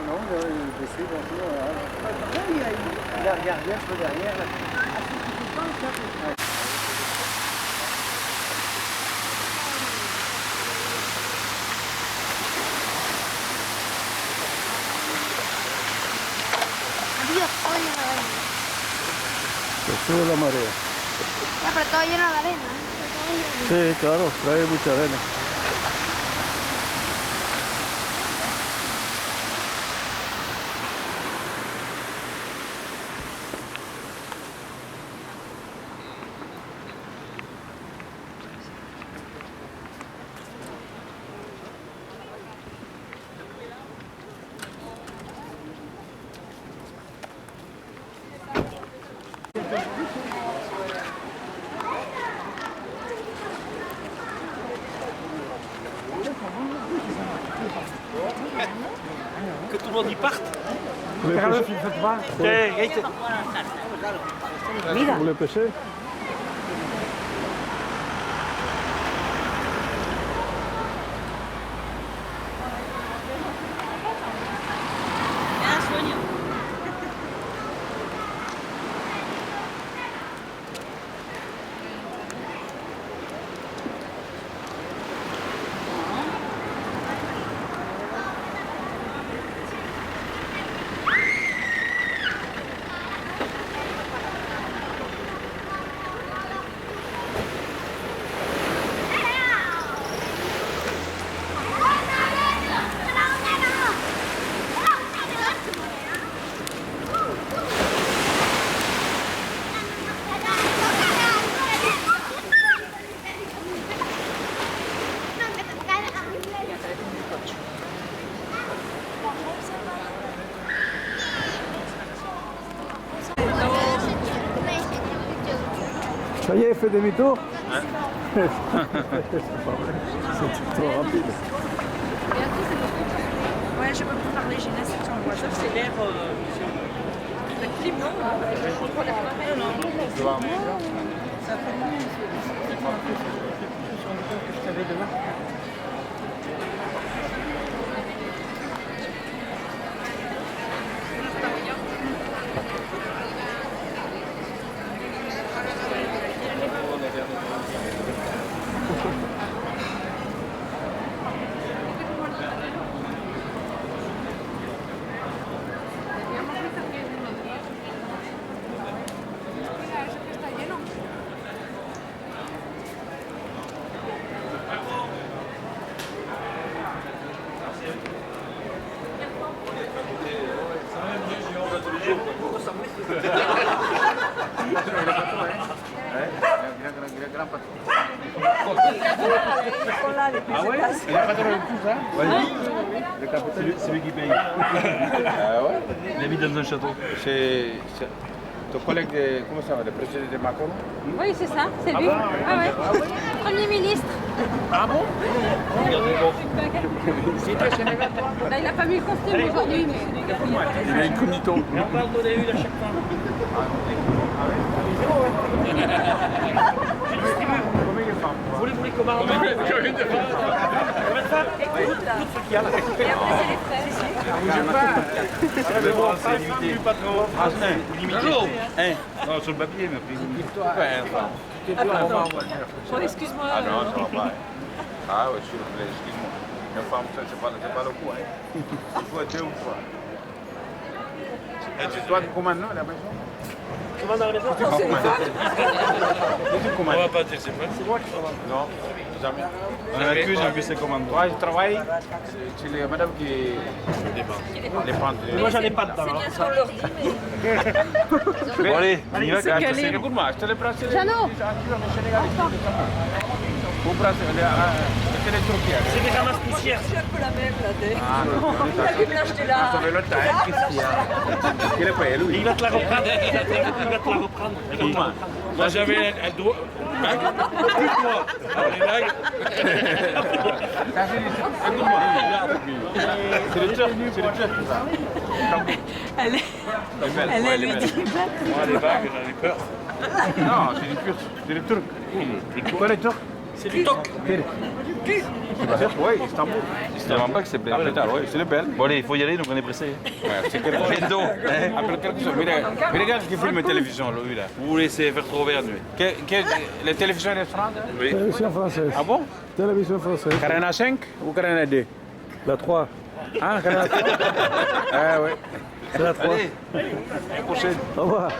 Non, baissé, bonjour. Il a regardé un peu derrière. Là. Ouais. Se sube la marea. Ya, pero todo lleno de arena. Sí, claro, trae mucha arena. bord die part. Vous voulez pêcher? Vous voulez pêcher? Ça y est, fait demi-tour. C'est pas vrai, c'est trop rapide. Ouais, je peux plus parler, j'ai une inscription en voiture, c'est l'air... La clim, non? Je contrôle la flamme. Non. Ça fait mal, je savais demain. Ah ouais? Il n'a pas de tout ça? Le capitaine, c'est lui qui paye. Ah ouais? Il habite dans un château. C'est ton collègue, comment ça va, le président de Macron? Oui, c'est ça, c'est lui. Ah ouais? Premier ministre. Ah bon? C'est très Sénégal, toi? Là, il n'a pas mis le costume aujourd'hui, mais... Il est incognito. On parle de l'une à chaque fois. Vous les commandants? Écoute, et après, c'est les frères. Bougez pas. Mais bon, c'est limité. Bonjour. Non, sur le papier, mais Bon, excuse-moi. Ah non, ça va pas. Ah ouais, s'il vous plaît, excuse-moi. Une femme, c'est pas le coup. Il faut être deux ou trois. C'est toi qui commandes, non, la maison? Tu commandes dans la maison? On va pas dire c'est pas. C'est moi qui commande. Non, jamais. On a accusé un peu ses commandes. Moi, je travaille. C'est les madame qui les prend. Moi, j'en ai pas dedans. C'est bien ce qu'on leur dit, mais... Bon, allez, on y va. C'est calé. Écoute-moi, je te les prends. Jeannot. Vous prenez c'est les Turcs. C'est des ramasses poussières. C'est un peu la même, là. Il a dû me l'acheter là. Ça fait longtemps, hein, Christian. Il est pas, lui. Il va te la reprendre. Il va te la reprendre. Écoute-moi, moi j'avais un doigt. Plus de moi. Alors les dagues. Écoute-moi. C'est les Turcs, c'est les Turcs. Elle lui dit... Moi les bagues, j'en ai peur. Non, c'est les Turcs. C'est les Turcs. Tu connais les Turcs? C'est du toc. Oui, Istanbul. Istanbul, pas que c'est belle. Oui, c'est les belles. Bon, allez, il faut y aller, donc on est pressé. Ouais, c'est quelque chose. Bientôt. Après quelque chose. Mais regarde ce qu'il filme la télévision, lui, là. Vous laissez faire trop vert, nuit. La télévision est française? Oui. Télévision française. Ah bon? Télévision française. Carena 5 ou Carena 2? La 3. Ah, Carena 3? Ah oui. C'est la 3. Allez, à la prochaine. Au revoir.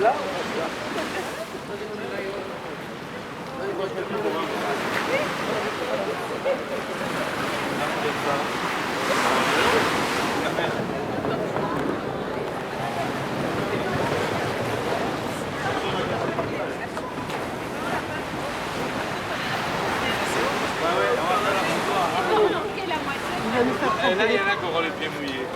Là, Et là, il y en a qui auront les pieds mouillés.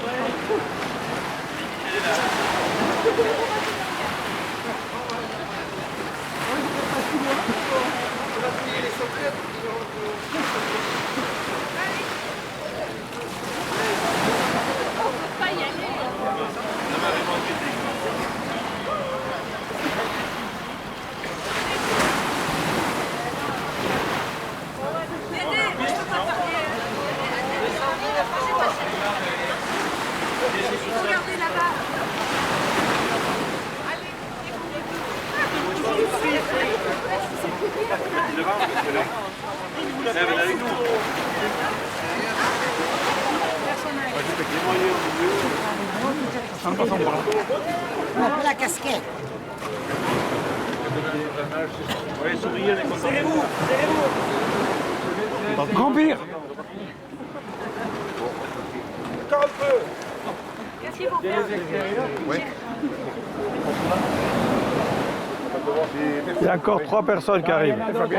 Regardez là-bas. On a pris la casquette. Ouais, souriez, les contents. Serrez-vous, serrez-vous. Grand pire. Encore un peu. Qu'est-ce qu'ils vont faire? Oui. Il y a encore 3 personnes qui arrivent. Reculez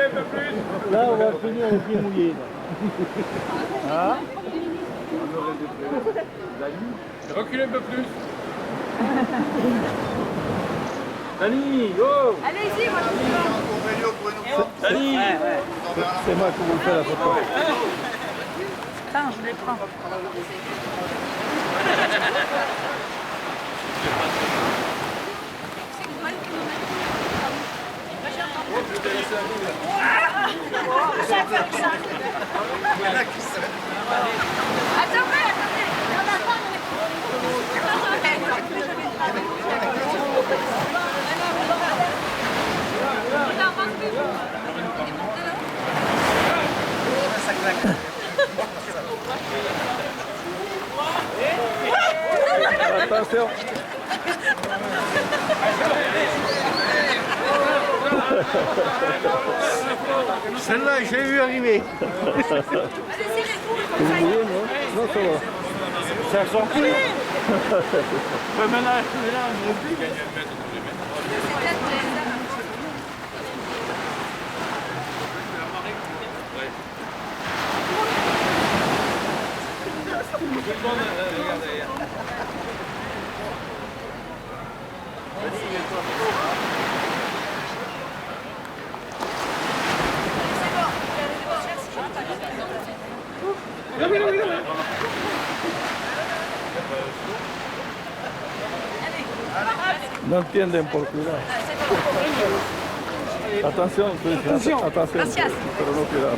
un peu plus. Là, on va finir les pieds mouillés. Hein? Reculez un peu plus. Dani, go! Allez-y, moi je suis Dani! C'est moi qui vous fais la photo. Attends, je les prends. Attendez, Attention. Celle-là, je l'ai vu arriver. Vous mouillez, non? Non, ça va. Ça a sorti. Ouais, maintenant, no entienden por cuidado. Atención, tú dices, atención. Gracias. Pero no cuidado.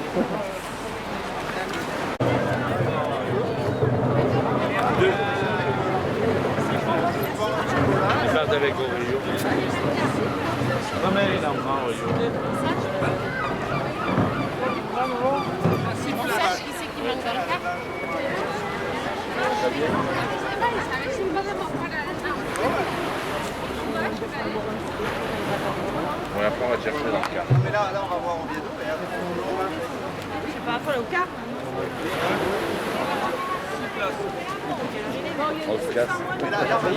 Regarde avec Oreo. Non mais il en prend Oreo. On sache qui c'est qui manque dans le cap. Bon, après on va chercher dans le car. Mais là, on va voir Oviedo et après Je sais pas, il faut aller au car. On se casse. Mais là, vas-y.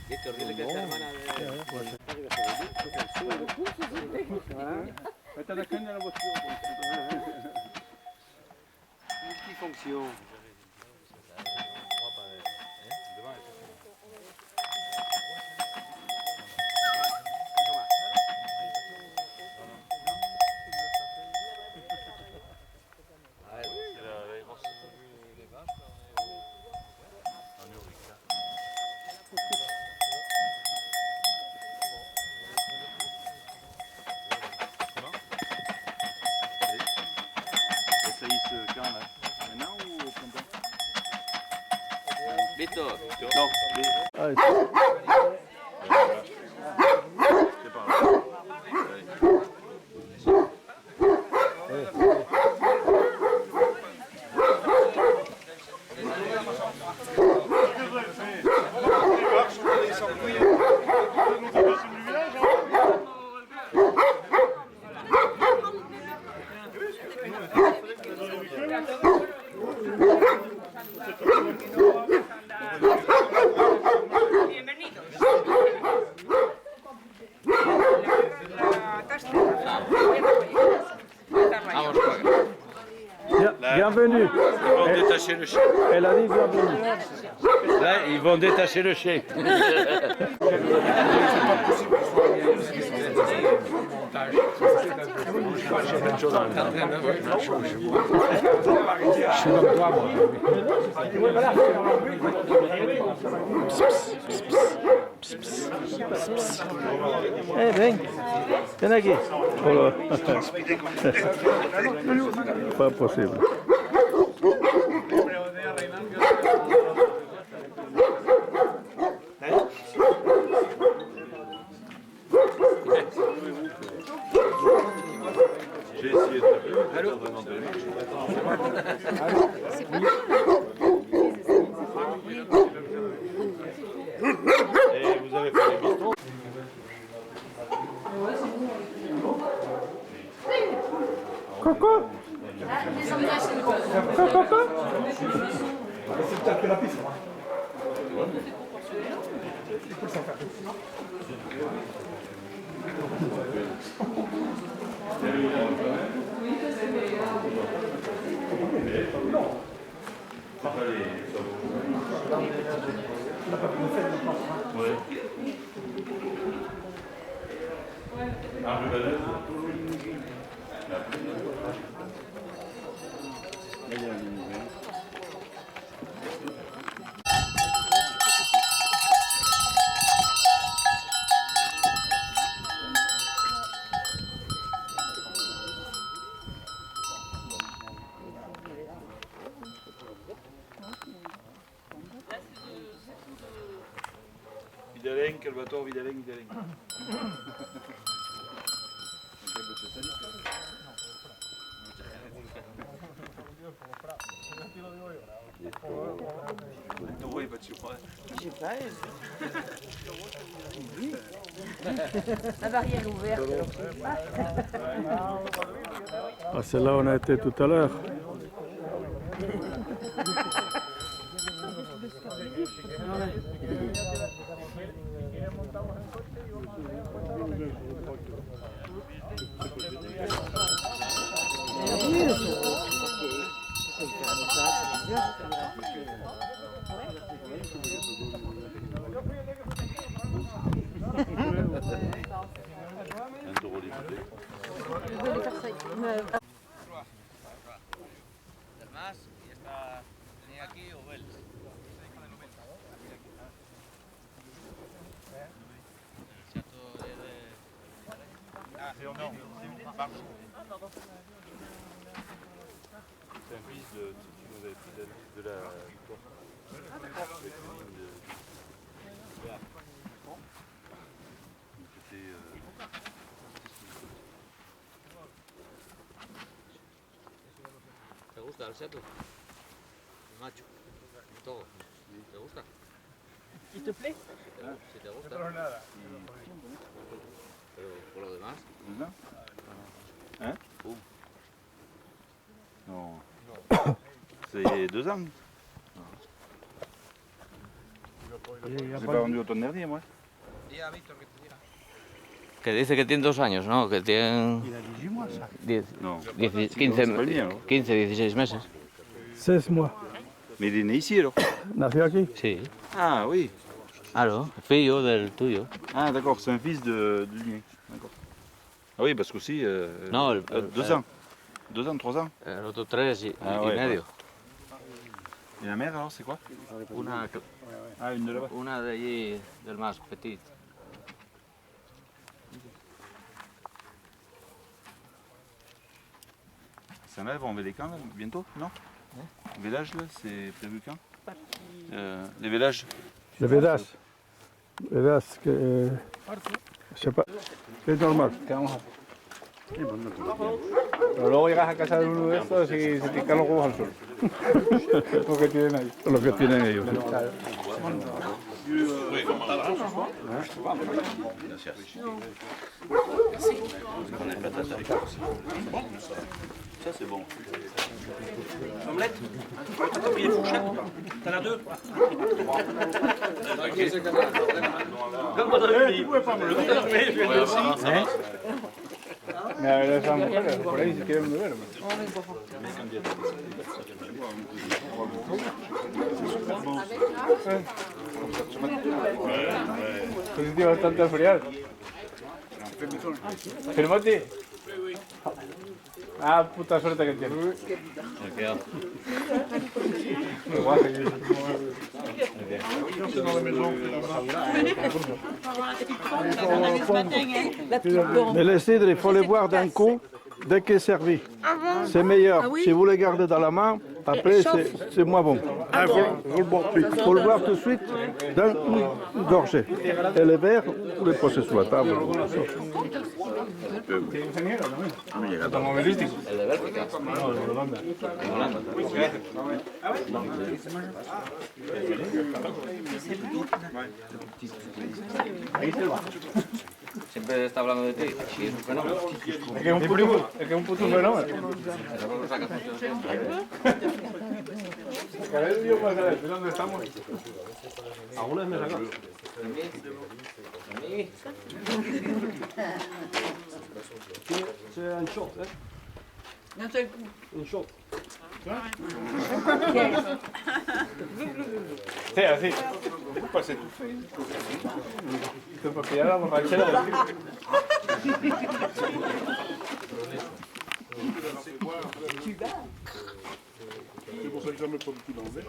Víctor, dile que es hermana de... Multifonction. Víctor. Non. Allez. C'est pas grave. Bienvenue. Ils vont détacher le chien. Elle a dit bienvenue. Là, ils vont détacher le chien. Eh, ven. Ven aquí. Hola. Pas possible. J'ai essayé de vraiment de Et vous avez fait les bistons. Coco. Coco. Vidalenc, Calvator, Vidalenc. La barrière ouverte. Ah, c'est là où on a été tout à l'heure. Además, y esta tenía aquí o él. C'est un fils de ce qui nous avait pris de la victoire. Ah, d'accord. Avec une ligne de... C'était... ¿Te gusta el seto? El macho. Todo. ¿Te gusta? ¿Y te plaît? Si te gusta. Pero por lo demás. Non. Hein? Non. C'est 2 ans. J'ai pas vendu automne dernier, moi. Que dice que tiene 2 años, ¿no? Que tiene 15, 16 meses. 16 mois. Mais il est né ici alors? Nació aquí? Sí. Ah oui. Claro, fillo del tuyo. Ah d'accord, c'est un fils du mien. D'accord. Ah oui, parce qu'aussi, No, 2 ans. 2 ans, 3 ans. El otro 3 y ouais, medio. Et la mère alors, c'est quoi? Ah, une de là-bas. Una de allí, del más petit. Ça va, on va les quand là, bientôt? Non? Le village là, c'est prévu quand? Les villages? Le Vedas. Vedas, que. Je sais pas. Es normal. Pero luego llegas a casa de uno de estos y se te caen los huevos al suelo. Lo que tienen ahí. Lo que tienen ellos. ¿Sí? Ça c'est bon. Omelette? T'as pris les fourchettes? T'en as 2? Vous pouvez pas me le dire, mais je vais le dire. Mais a ver esas mujeres, por ahí si quieren beber. Pues tío, bastante a friar. ¿Firmoti? Ah, puta suerte que tienes. Muy guapo. Mais les cidres, il faut les boire d'un coup dès qu'il est servi. C'est meilleur. Si vous les gardez dans la main, après c'est moins bon. Il faut le boire tout de suite d'un gorgée. Et les verres, vous les posez sur la table. Automovilístico. El de Bélgica. No, de Holanda. En Holanda. Siempre está hablando de ti y es un fenómeno. Es que es un puto fenómeno. Cada vez yo para saber dónde estamos. Alguna vez me saca. C'est un short, hein? Un seul coup. Une short. Sí, así. Pues se para pillar la borrachera del tío. C'est pour ça que j'en mets pas beaucoup dans le verre.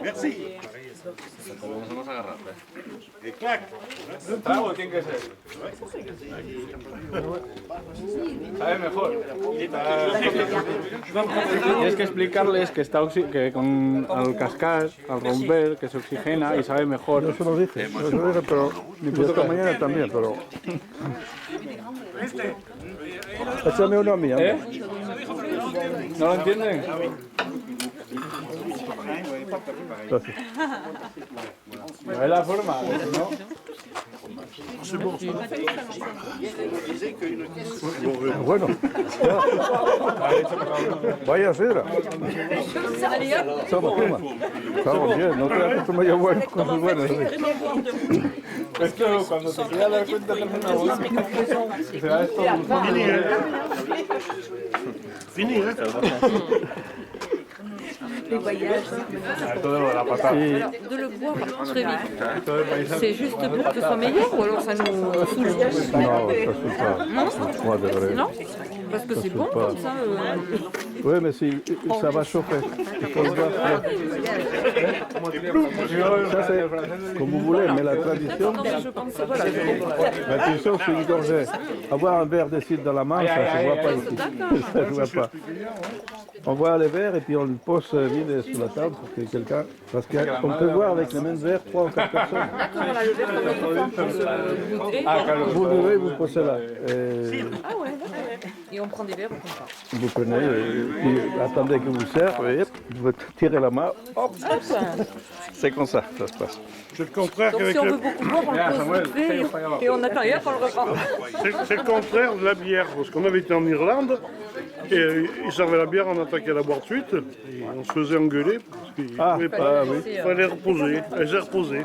Merci. Nos vamos a agarrar. Et clac. El trago tiene que ser. Sabe mejor. Tienes que explicarles que está que al cascar, al romper, que se oxigena y sabe mejor. Eso lo dije, pero mi puta mañana también, pero. Échame uno a mí, ¿Eh? ¿No lo entienden? Gracias. No es la forma, ¿no? Bueno. Vaya sidra. Estamos bien, no te das cuenta yo bueno, cosas buenas. Es que cuando te quieras dar cuenta te una bola. Se da esto. Fini, hein? Les voyages. Todo lo de la patada. De le boire très vite. C'est juste pour que ce soit meilleur ou alors ça nous saoule? Non, ça saoule pas. Moi, de vrai. Non? Parce que c'est bon comme ça. Oui, mais si, ça va chauffer. Il faut le boire frais. Ça, c'est comme vous voulez, mais la tradition, c'est une gorgée. Avoir un verre de cidre dans la main, ça ne se voit pas ici. Ça ne se voit pas. On voit les verres et puis on le pose vide sur la table pour que quelqu'un... Parce qu'on peut boire avec les mêmes verres 3 ou 4 personnes. D'accord, on a le verre comme ça pour se goûter. Vous levez, vous posez là. Ah ouais, d'accord. Et on prend des verres, on prend pas. Vous prenez, puis attendez que vous serve, et hop, vous tirez la main, hop. C'est comme ça que ça se passe. C'est le contraire Donc qu'avec si on veut beaucoup boire, on le pose vite fait et on attend hier qu'on le reprend. C'est le contraire de la bière, parce qu'on avait été en Irlande, et ils servaient la bière, on attaquait la boire de suite, et on se faisait engueuler, parce qu'il fallait reposer, elle s'est reposée.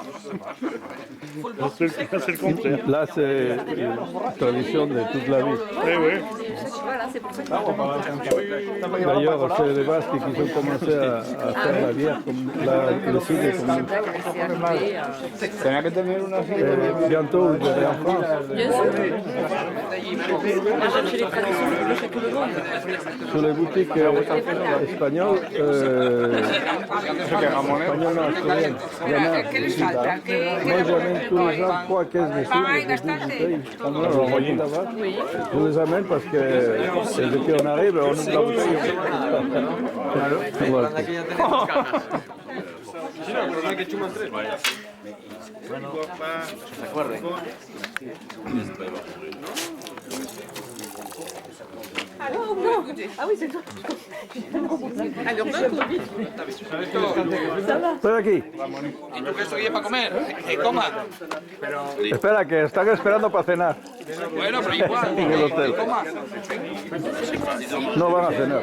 C'est le contraire. Là, c'est une tradition de toute la vie. Eh oui. Voilà, c'est pour ça que je demande. D'ailleurs, c'est les Basques qui ont commencé à faire la bière, comme le cidre. Bientôt, vous verrez en France. Bien sûr. On va chercher les traditions de chaque monde. Sur les boutiques espagnoles, espagnoles non, asturiennes, il y en a ici, là. Moi, j'amène tous les ans 3 caisses de cidre, je dis, quand on envoie là-bas, je les amène parce que dès qu'on arrive, on ouvre la bouteille. Voilà. Ah oui, c'est toi. Alors, Estoy aquí. ¿Y tú que esto para comer? ¿Qué comas? Espera, que están esperando para cenar. Bueno, pero igual. En el hotel. Comas. No van a cenar.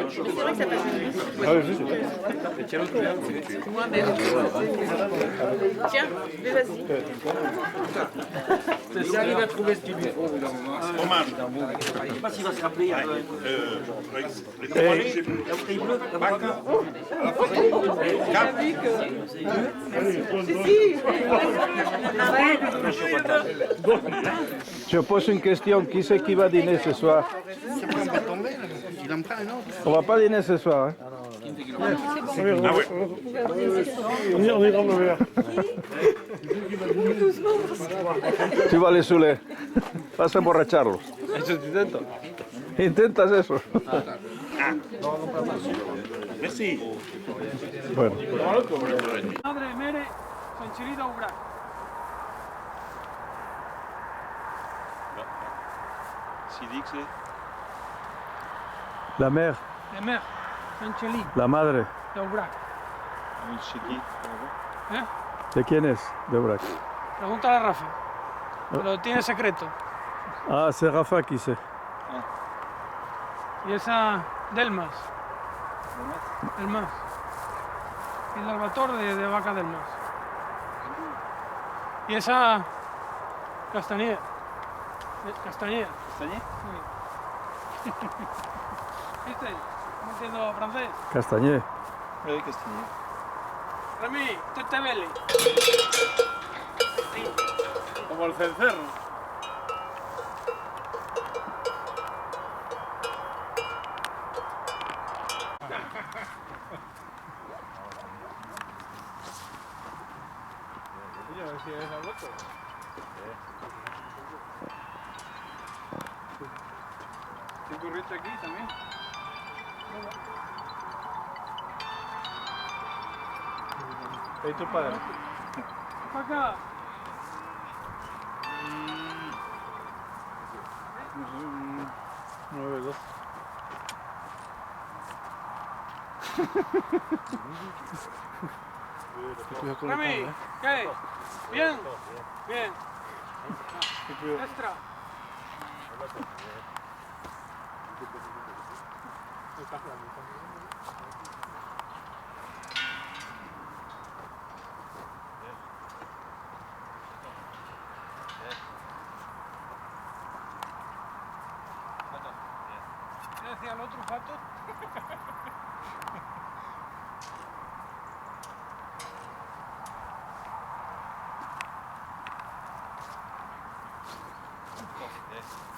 Tiens, mais vas-y. J'arrive à trouver ce qu'il lui faut. Je sais pas s'il va se rappeler. Je pose une question. Qui c'est qui va dîner ce soir? On va pas dîner ce soir. Hein? Ah oui. On est dans le verre. Tu vas les saouler. Vas a emborracharlos. Eso te intento. Intentas eso. Merci. Bueno. Madre mere, Sanchilida Ubrac. Sidic, c'est La mère, La mère, Sancheli, la madre. de Ubrac. chez qui? ¿Eh? ¿De quién es? De Brac. Pregúntale a Rafa. Lo tiene secreto. Ah, c'est Rafa qui sait. Y esa Delmas. Delmas. El albator de vaca Delmas. Y esa Castañeda. Castañeda. ¿Castañeda? Sí. ¿Viste? No entiendo francés. Castañé. Oui, Castañeda. Remy, te vele. Como el cencerro. ¿Te corriste aquí también? ¿Y tu padre? Para acá. No, 9-2. Remy, ¿qué? ¿Bien? Bien. Extra. ¿Qué decía el otro pato?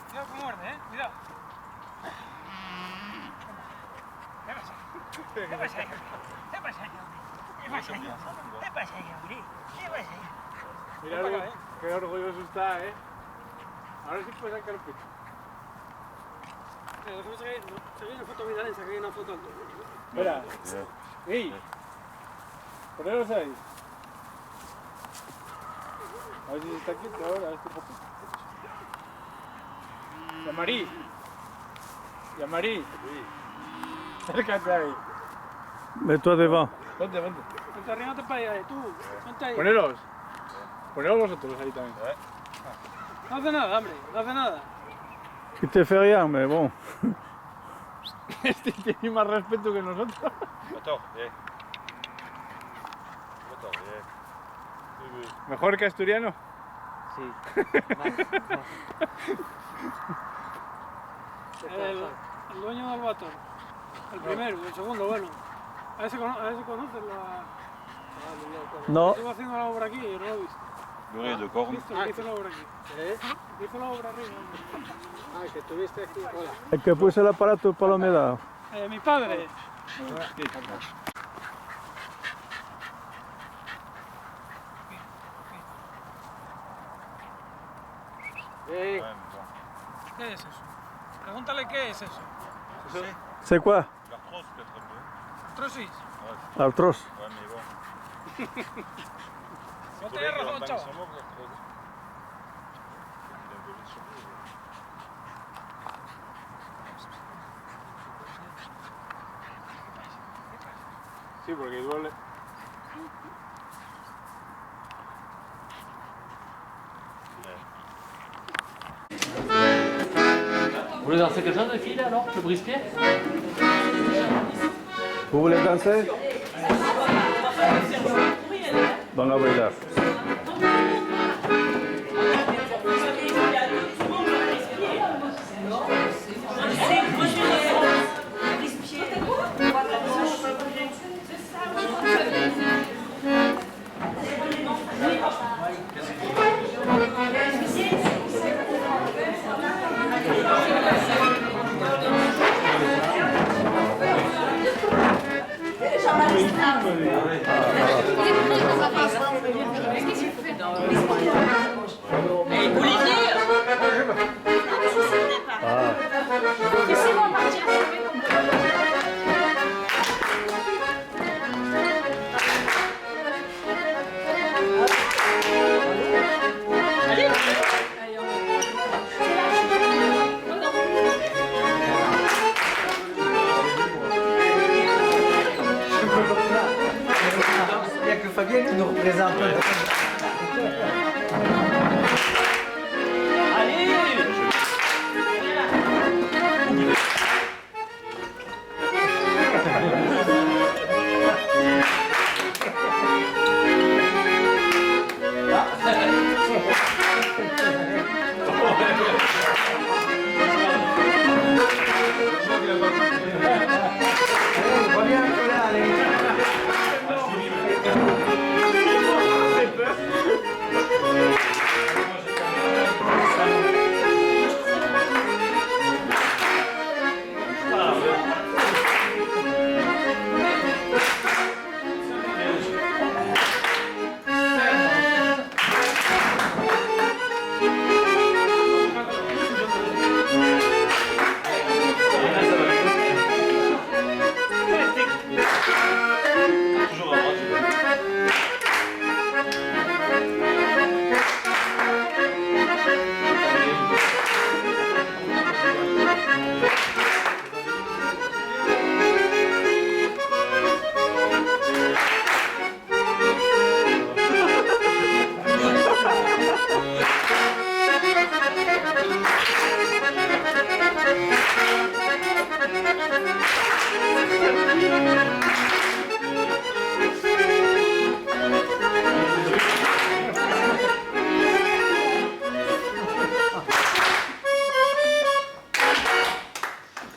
Cuidado que muerde, cuidado. ¿Qué pasa? ¿Qué pasa ahí? ¿Qué pasa ahí? ¿Qué pasa ahí? ¿Qué pasa ahí, hombre? ¿Qué pasa ahí? Mira qué orgulloso está, Ahora sí puedes sacar el pecho. Déjame sacar una foto viral y sacar una foto. Espera. ¡Ey! Poneros ahí. A ver si está quieto ahora, este poco. La Marí. Yamari. Acércate ahí. Mets-toi devant. Ponte, ponte. Ponte, arrímate para allá, tú. Ponte ahí. Poneros. Poneros vosotros ahí también. No hace nada, hombre. No hace nada. Il te fait rien, mais bon. Este tiene más respeto que nosotros. ¿Mejor que asturiano? Sí. El dueño del Bator. El primero, el segundo, bueno. A ese conoces la... No. Estuvo haciendo la obra aquí, yo no lo he visto. Beurre de corn. ¿Qué hizo la obra aquí? ¿Qué hizo la obra arriba? Ah, que estuviste aquí. Hola. El que puso el aparato de Palomeda. Mi padre. ¿Qué es eso? Pregúntale qué es eso. C'est quoi? L'arthrose peut-être un peu. Artrosis. Arthrose. Ouais, mais bon. No tienes razón, chavo. Sí, porque duele. Vous voulez danser quelque chose, les filles, là, alors? Le brise-pied? Vous voulez danser? Van a bailar. Il n'y a que Fabien qui nous représente.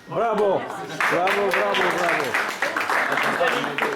Bravo, bravo, bravo, bravo.